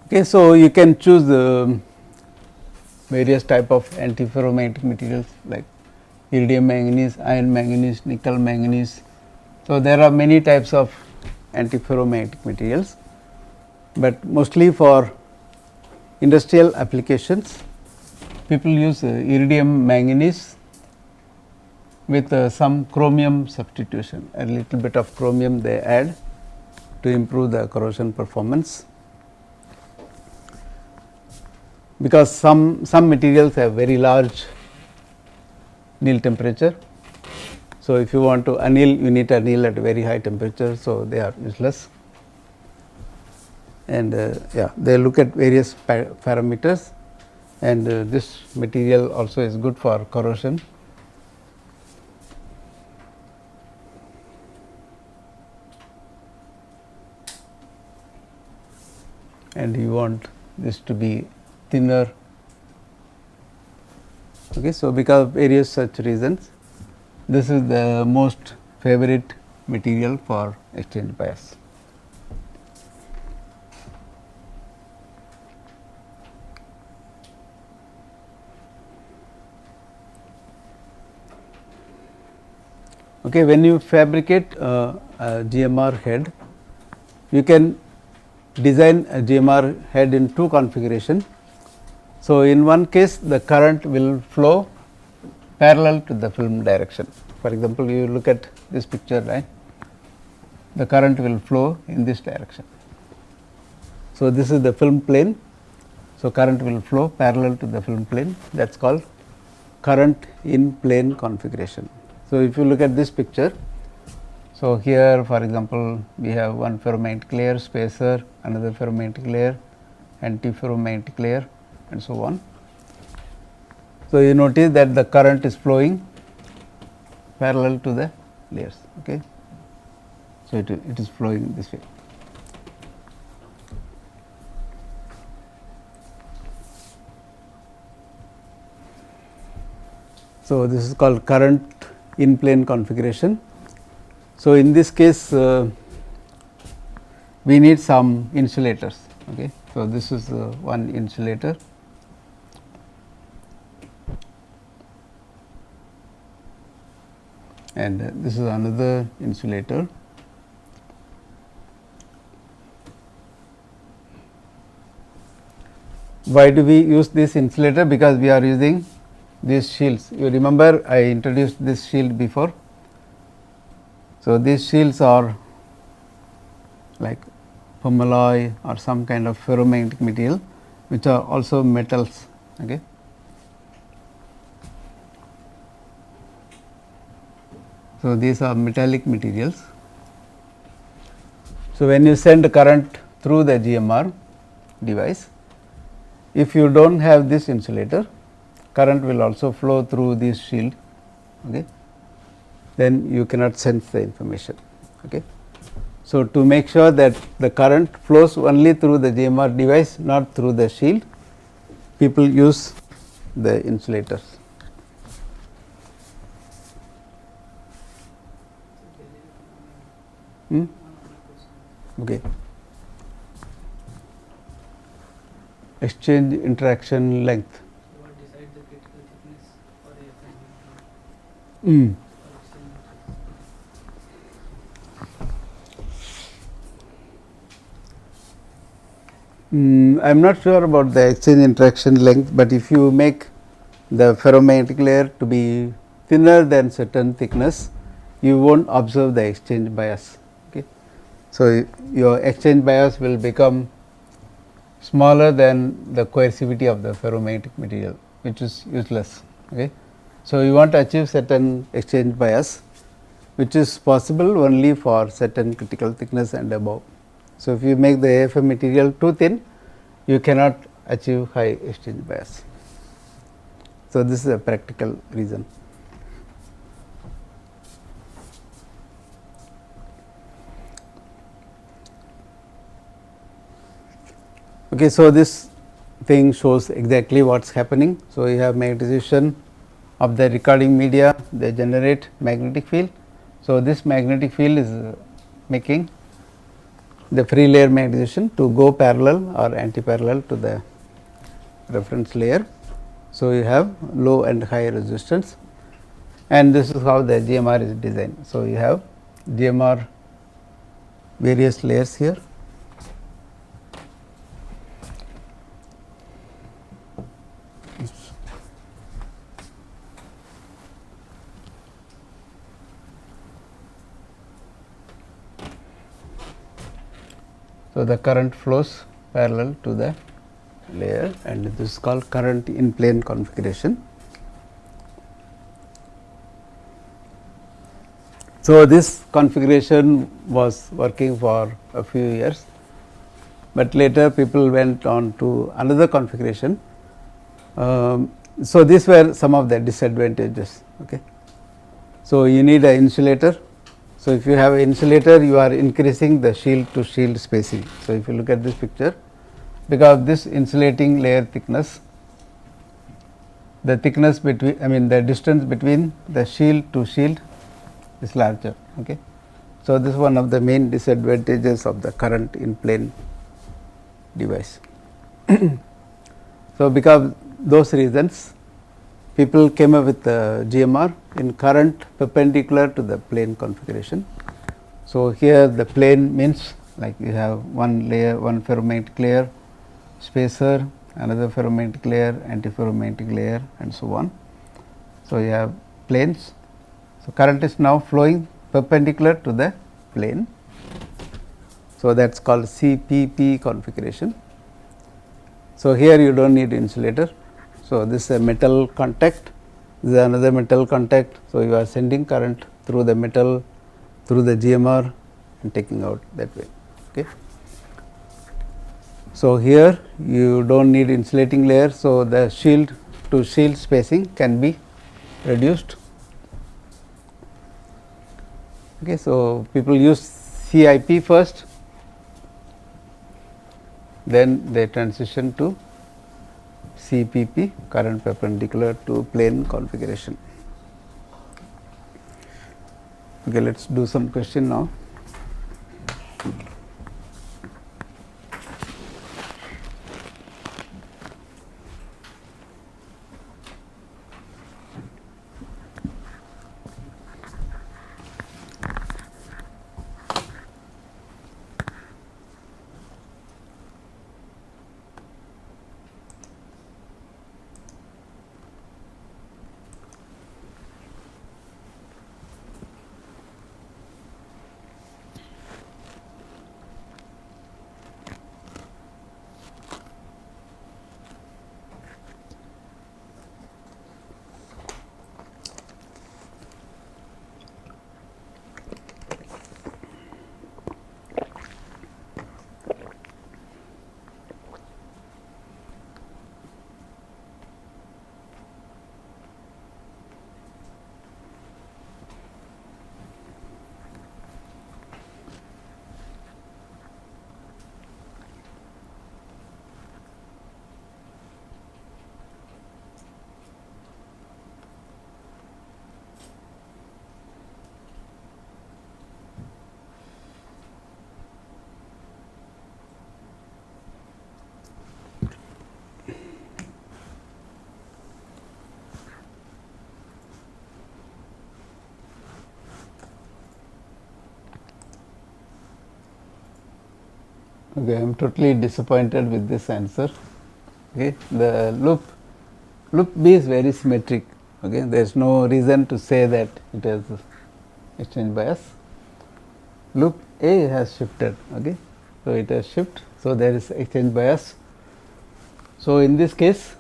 Okay. So, you can choose the various type of antiferromagnetic materials like iridium manganese, iron manganese, nickel manganese. So, there are many types of antiferromagnetic materials, but mostly for industrial applications people use iridium manganese with some chromium substitution, a little bit of chromium they add to improve the corrosion performance, because some materials have very large anneal temperature. So, if you want to anneal, you need to anneal at very high temperature. So, they are useless, and they look at various parameters, and this material also is good for corrosion. And you want this to be thinner. Okay. So, because of various such reasons, this is the most favorite material for exchange bias. Okay. When you fabricate a GMR head, you can design a GMR head in two configuration. So, in one case the current will flow parallel to the film direction. For example, you look at this picture, right, the current will flow in this direction. So, this is the film plane. So, current will flow parallel to the film plane, that is called current in plane configuration. So, if you look at this picture, so here for example, we have one ferromagnetic layer, spacer, another ferromagnetic layer, antiferromagnetic layer, and so on. So, you notice that the current is flowing parallel to the layers. Okay. So, it is flowing this way. So, this is called current in plane configuration. So, in this case we need some insulators. Okay. So, this is one insulator, and this is another insulator, Why do we use this insulator? Because we are using these shields. You remember I introduced this shield before. So, these shields are like pomalloy or some kind of ferromagnetic material, which are also metals. Okay. So, these are metallic materials. So, when you send current through the GMR device, if you do not have this insulator, current will also flow through this shield, okay. Then you cannot sense the information. Okay. So, to make sure that the current flows only through the GMR device, not through the shield, people use the insulators. Okay. Exchange interaction length. What decides the critical thickness for the FM? Mm. I am not sure about the exchange interaction length, but if you make the ferromagnetic layer to be thinner than certain thickness, you will not observe the exchange bias. Okay. So, your exchange bias will become smaller than the coercivity of the ferromagnetic material, which is useless. Okay. So, you want to achieve certain exchange bias, which is possible only for certain critical thickness and above. So, if you make the AFM material too thin, you cannot achieve high exchange bias. So, this is a practical reason. Okay, so, this thing shows exactly what is happening. So, you have magnetization of the recording media, they generate magnetic field. So, this magnetic field is making the free layer magnetization to go parallel or anti-parallel to the reference layer. So, you have low and high resistance, and this is how the GMR is designed. So, you have GMR various layers here. So, the current flows parallel to the layer, and this is called current in plane configuration. So, this configuration was working for a few years, but later people went on to another configuration. So, these were some of the disadvantages. Okay. So, you need an insulator. So, if you have an insulator, you are increasing the shield to shield spacing. So, if you look at this picture, because this insulating layer thickness, the thickness between the distance between the shield to shield is larger. Okay. So, this is one of the main disadvantages of the current in plane device. So, because those reasons, people came up with the GMR in current perpendicular to the plane configuration. So, here the plane means like you have one layer, one ferromagnetic layer, spacer, another ferromagnetic layer, antiferromagnetic layer, and so on. So, you have planes. So, current is now flowing perpendicular to the plane. So, that is called CPP configuration. So, here you do not need insulator. So, this is a metal contact, this is another metal contact. So, you are sending current through the metal, through the GMR and taking out that way. Okay. So, here you do not need insulating layer. So, the shield to shield spacing can be reduced. Okay. So, people use CIP first, then they transition to CPP, current perpendicular to plane configuration. Okay, let us do some question now. Okay, I am totally disappointed with this answer. Okay, the loop B is very symmetric. Okay, there is no reason to say that it has exchange bias. Loop A has shifted. Okay, so it has shift. So there is exchange bias. So in this case,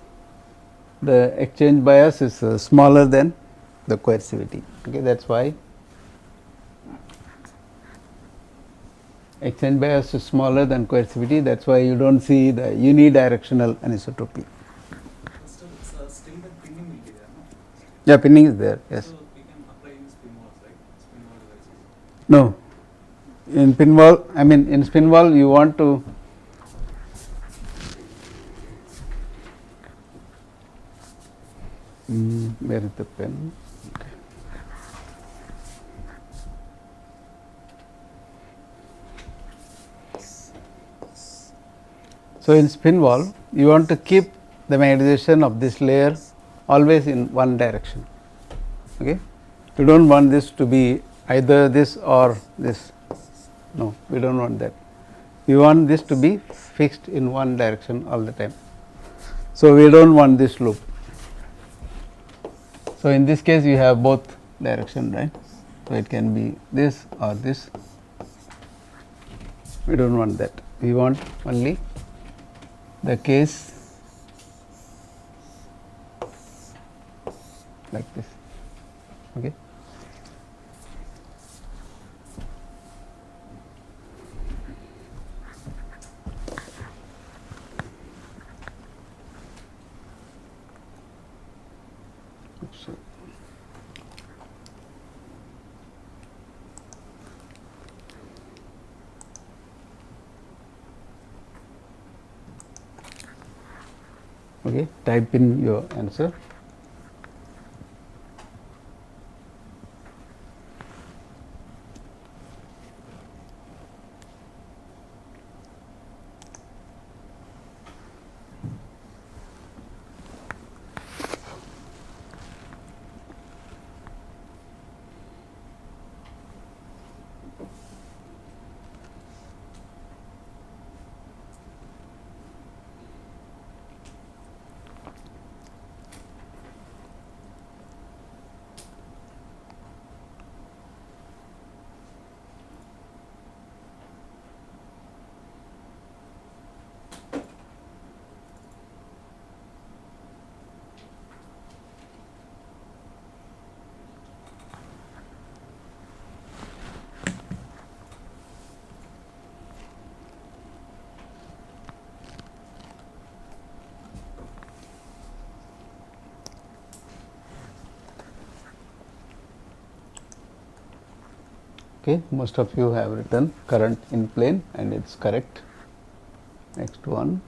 the exchange bias is smaller than the coercivity. Okay, that's why exchange bias is smaller than coercivity. That's why you don't see the unidirectional anisotropy. Still, still the pinning will be there, no? Yeah, pinning is there. Yes. So we can apply in spin walls, right? Spin wall devices. No. In pinwall, I mean in spin wall, you want to where is the pen? Okay. So in spin wall, you want to keep the magnetization of this layer always in one direction. Okay, you don't want this to be either this or this. No, we don't want that. We want this to be fixed in one direction all the time. So we don't want this loop. So in this case, you have both direction, right? So it can be this or this. We don't want that. We want only the case like this. Okay. So, okay, type in your answer. Okay, most of you have written current in plane and it's correct. Next one.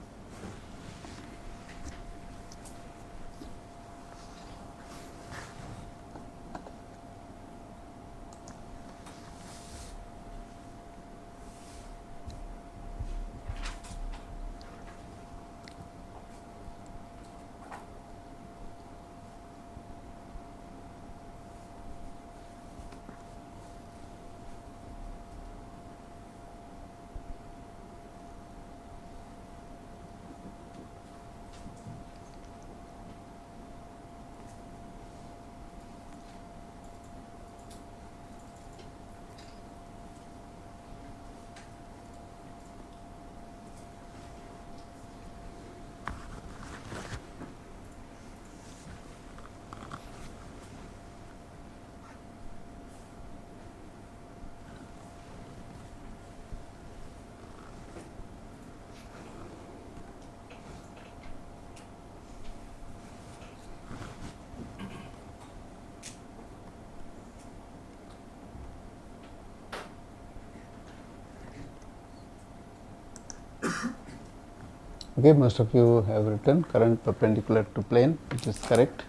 Okay, most of you have written current perpendicular to plane, which is correct.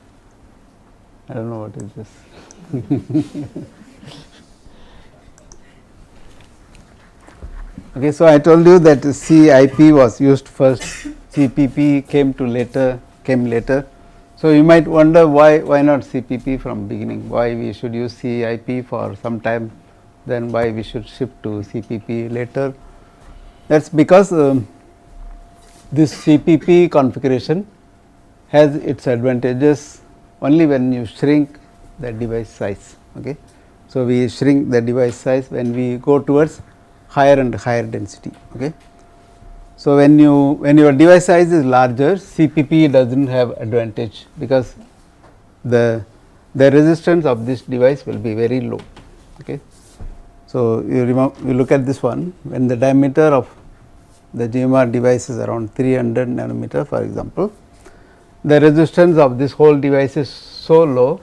I don't know what is this. Okay, so I told you that CIP was used first, CPP came later. So you might wonder why not CPP from beginning? Why we should use CIP for some time, then why we should shift to CPP later? That is because this CPP configuration has its advantages only when you shrink the device size. Okay. So, we shrink the device size when we go towards higher and higher density. Okay. So, when your device size is larger, CPP does not have advantage, because the resistance of this device will be very low. Okay. So, you look at this one, when the diameter of the GMR device is around 300 nanometer, for example, the resistance of this whole device is so low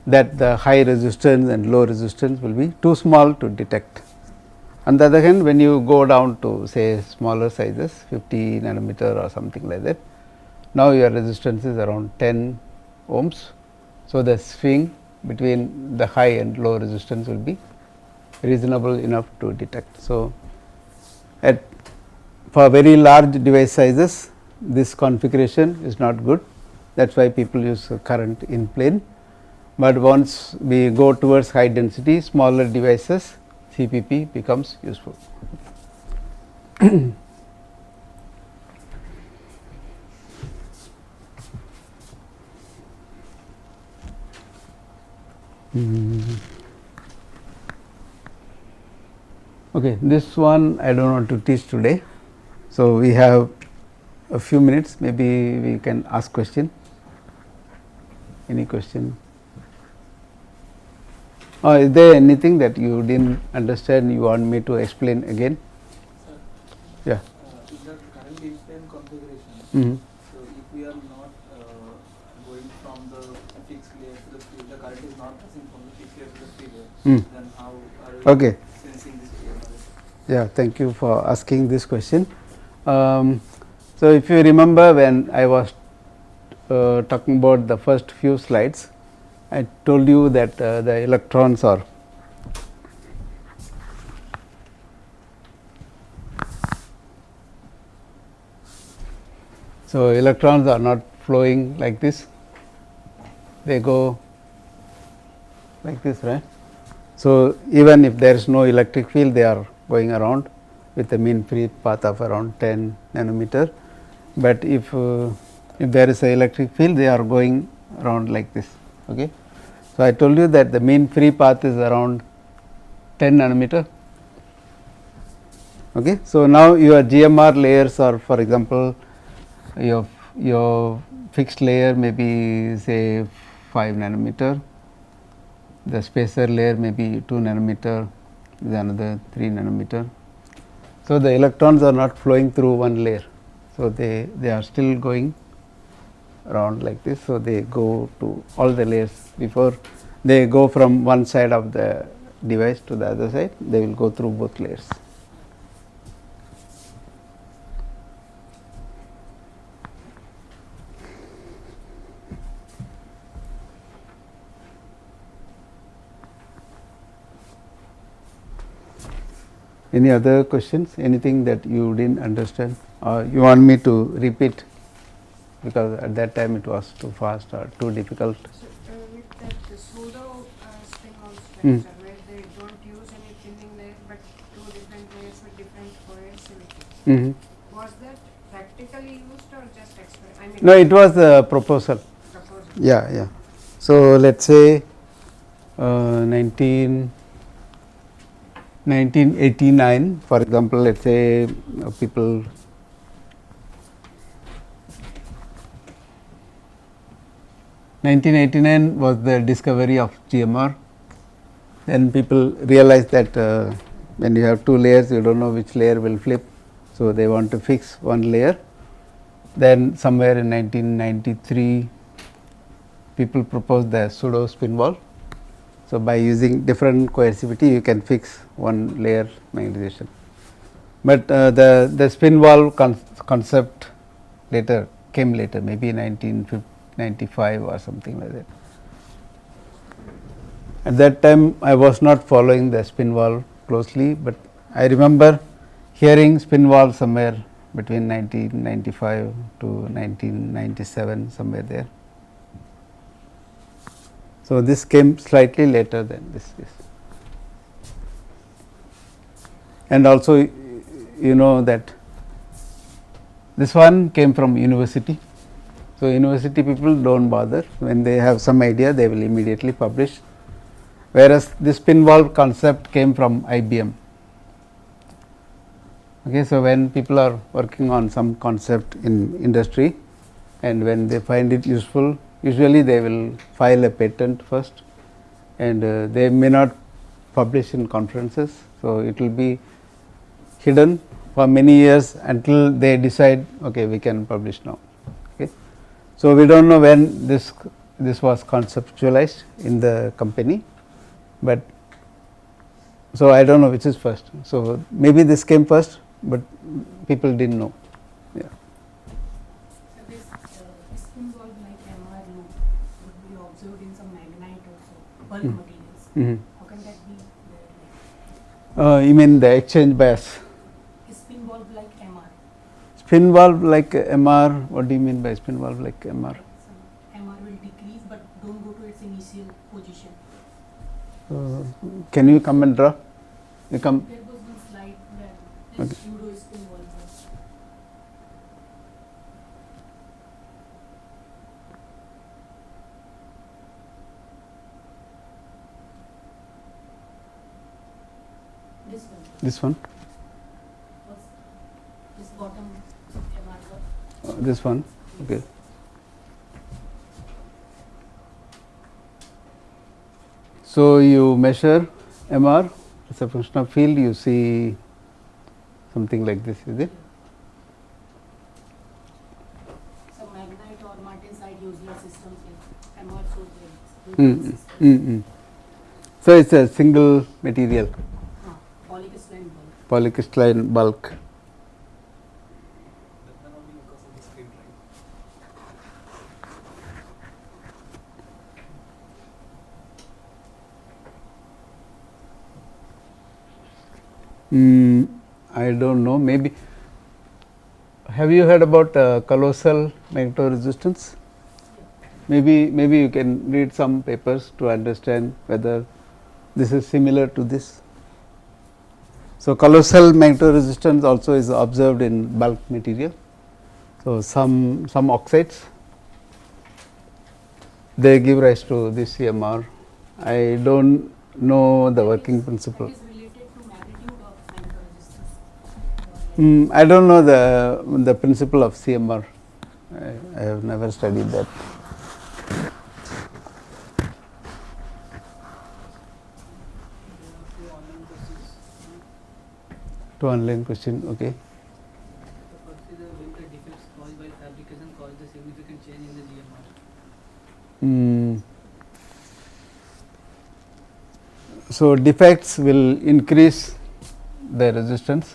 that the high resistance and low resistance will be too small to detect. On the other hand, when you go down to say smaller sizes, 50 nanometer or something like that, now your resistance is around 10 ohms. So, the swing between the high and low resistance will be reasonable enough to detect. So, for very large device sizes, this configuration is not good. That is why people use current in plane, but once we go towards high density smaller devices, CPP becomes useful. Okay, this one I do not want to teach today. So, we have a few minutes, maybe we can ask question. Any question? Is there anything that you did not understand, you want me to explain again? Sir, Yeah. in the current in-plane configuration, Mm-hmm. so if we are not going from the fixed layer to the free, the current is not passing from the fixed layer to the free layer, then how are we Okay. sensing this GMR? Yeah, thank you for asking this question. So, if you remember when I was talking about the first few slides, I told you that the electrons are not flowing like this, they go like this, right. So, even if there is no electric field, they are going around with a mean free path of around 10 nanometer, but if there is a electric field, they are going around like this. Okay. So, I told you that the mean free path is around 10 nanometer. Okay. So, now your GMR layers are, for example, your fixed layer may be say 5 nanometer, the spacer layer may be 2 nanometer, is another 3 nanometer. So, the electrons are not flowing through one layer. So, they are still going around like this. So, they go to all the layers before they go from one side of the device to the other side, they will go through both layers. Any other questions? Anything that you did not understand or you want me to repeat, because at that time it was too fast or too difficult? So, with that pseudo spin-on structure where they don't use any thinning layer but two different layers with different coercivity, was that practically used or just experiment? No, it was a proposal. Yeah, yeah. So, let us say 1989, for example, let us say people 1989 was the discovery of GMR. Then people realized that when you have two layers, you do not know which layer will flip. So, they want to fix one layer. Then somewhere in 1993, people proposed the pseudo spin wall. So, by using different coercivity, you can fix one layer magnetization. But the spin wall concept came later, maybe 1995 or something like that. At that time, I was not following the spin wall closely, but I remember hearing spin wall somewhere between 1995 to 1997, somewhere there. So, this came slightly later than this. And also you know that this one came from university. So, university people do not bother, when they have some idea they will immediately publish, whereas this spin valve concept came from IBM. Okay, so, when people are working on some concept in industry and when they find it useful, usually they will file a patent first, and they may not publish in conferences. So, it will be hidden for many years until they decide, okay, we can publish now. Okay. So, we do not know when this was conceptualized in the company, but so I do not know which is first. So, maybe this came first, but people did not know. Yeah. So this spin valve like MR loop would be observed in some magnite also, bulk materials. How can that be there? You mean the exchange bias? Spin valve like MR. Spin valve like MR, what do you mean by spin valve like MR? Some MR will decrease but don't go to its initial position. Can you come and draw? You come. There was one slide where Okay. this pseudo spin valve was. This one. This one, Was this bottom MR was. this one. Okay. So, you measure MR as a function of field, you see something like this, is it? Some magnite or martensite usual systems like MR source systems. So, it is a single material, Polycrystalline bulk. polycrystalline bulk. That may not be because of the screen, right? I do not know, maybe. Have you heard about colossal magnetoresistance? Maybe you can read some papers to understand whether this is similar to this. So, colossal magnetoresistance also is observed in bulk material. So, some oxides, they give rise to this CMR. I do not know the working principle. That is related to magnitude of magnetoresistance. I do not know the principle of CMR. I have never studied that. To online question, okay. The first is will the defects caused by fabrication cause the significant change in the GMR? So, defects will increase the resistance.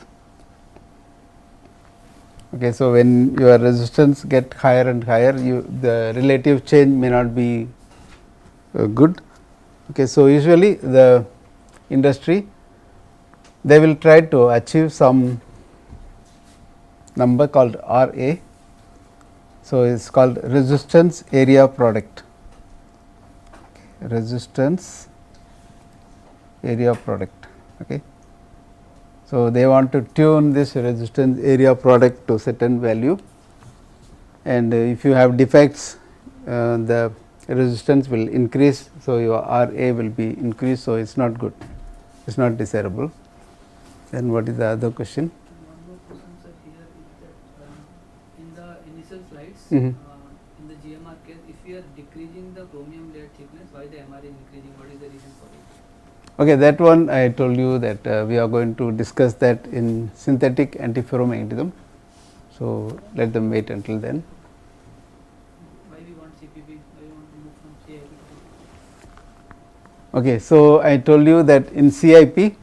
Okay, so, when your resistance get higher and higher, the relative change may not be good. Okay, so, usually the industry, they will try to achieve some number called RA. So, it is called resistance area product, resistance area product. Okay. So, they want to tune this resistance area product to certain value, and if you have defects, the resistance will increase. So, your RA will be increased. So, it is not good, it is not desirable. Then what is the other question? One more question, sir, here is that in the initial slides, Mhm. in the GMR case, if we are decreasing the chromium layer thickness, why the MR is increasing? What is the reason for it? Okay, that one I told you that we are going to discuss that in synthetic antiferromagnetism. So, let them wait until then. Why we want CPP? Why we want to move from CIP to CPP? Okay, so I told you that in CIP,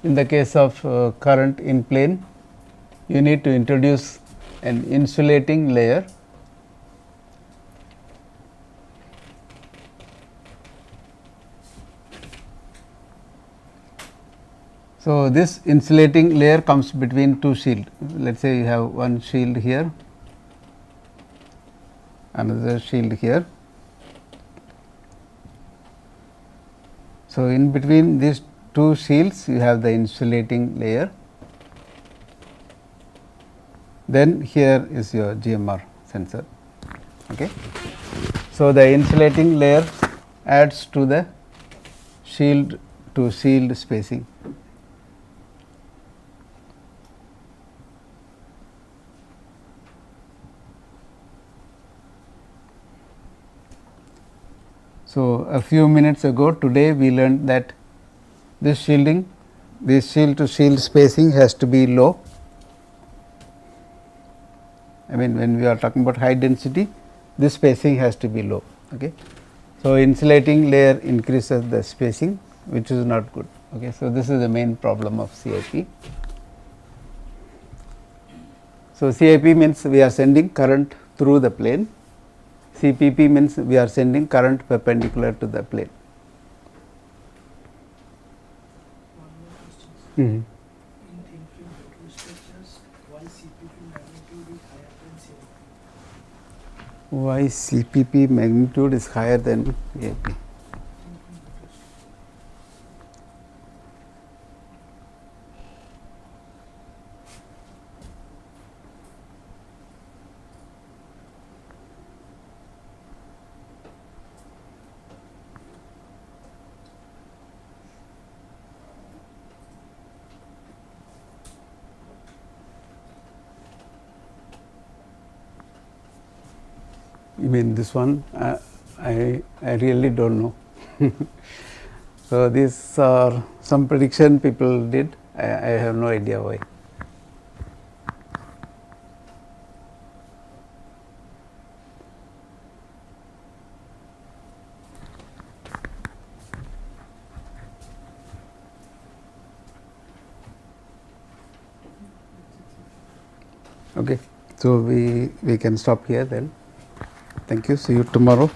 in the case of current in plane, you need to introduce an insulating layer. So, this insulating layer comes between two shields. Let us say you have one shield here, another shield here. So, in between these two shields you have the insulating layer, then here is your GMR sensor. Okay. So, the insulating layer adds to the shield to shield spacing. So, a few minutes ago today we learned that this shielding, this shield to shield spacing has to be low. I mean, when we are talking about high density, this spacing has to be low. Okay. So, insulating layer increases the spacing, which is not good. Okay. So, this is the main problem of CIP. So, CIP means we are sending current through the plane, CPP means we are sending current perpendicular to the plane. One more question. Mm-hmm. In thin-film vacuum structures, why CPP magnitude is higher than CIP? Why CPP magnitude is higher than AP? You mean this one? I really don't know. So, these are some prediction people did. I have no idea why. Okay. So, we can stop here then. Thank you. See you tomorrow.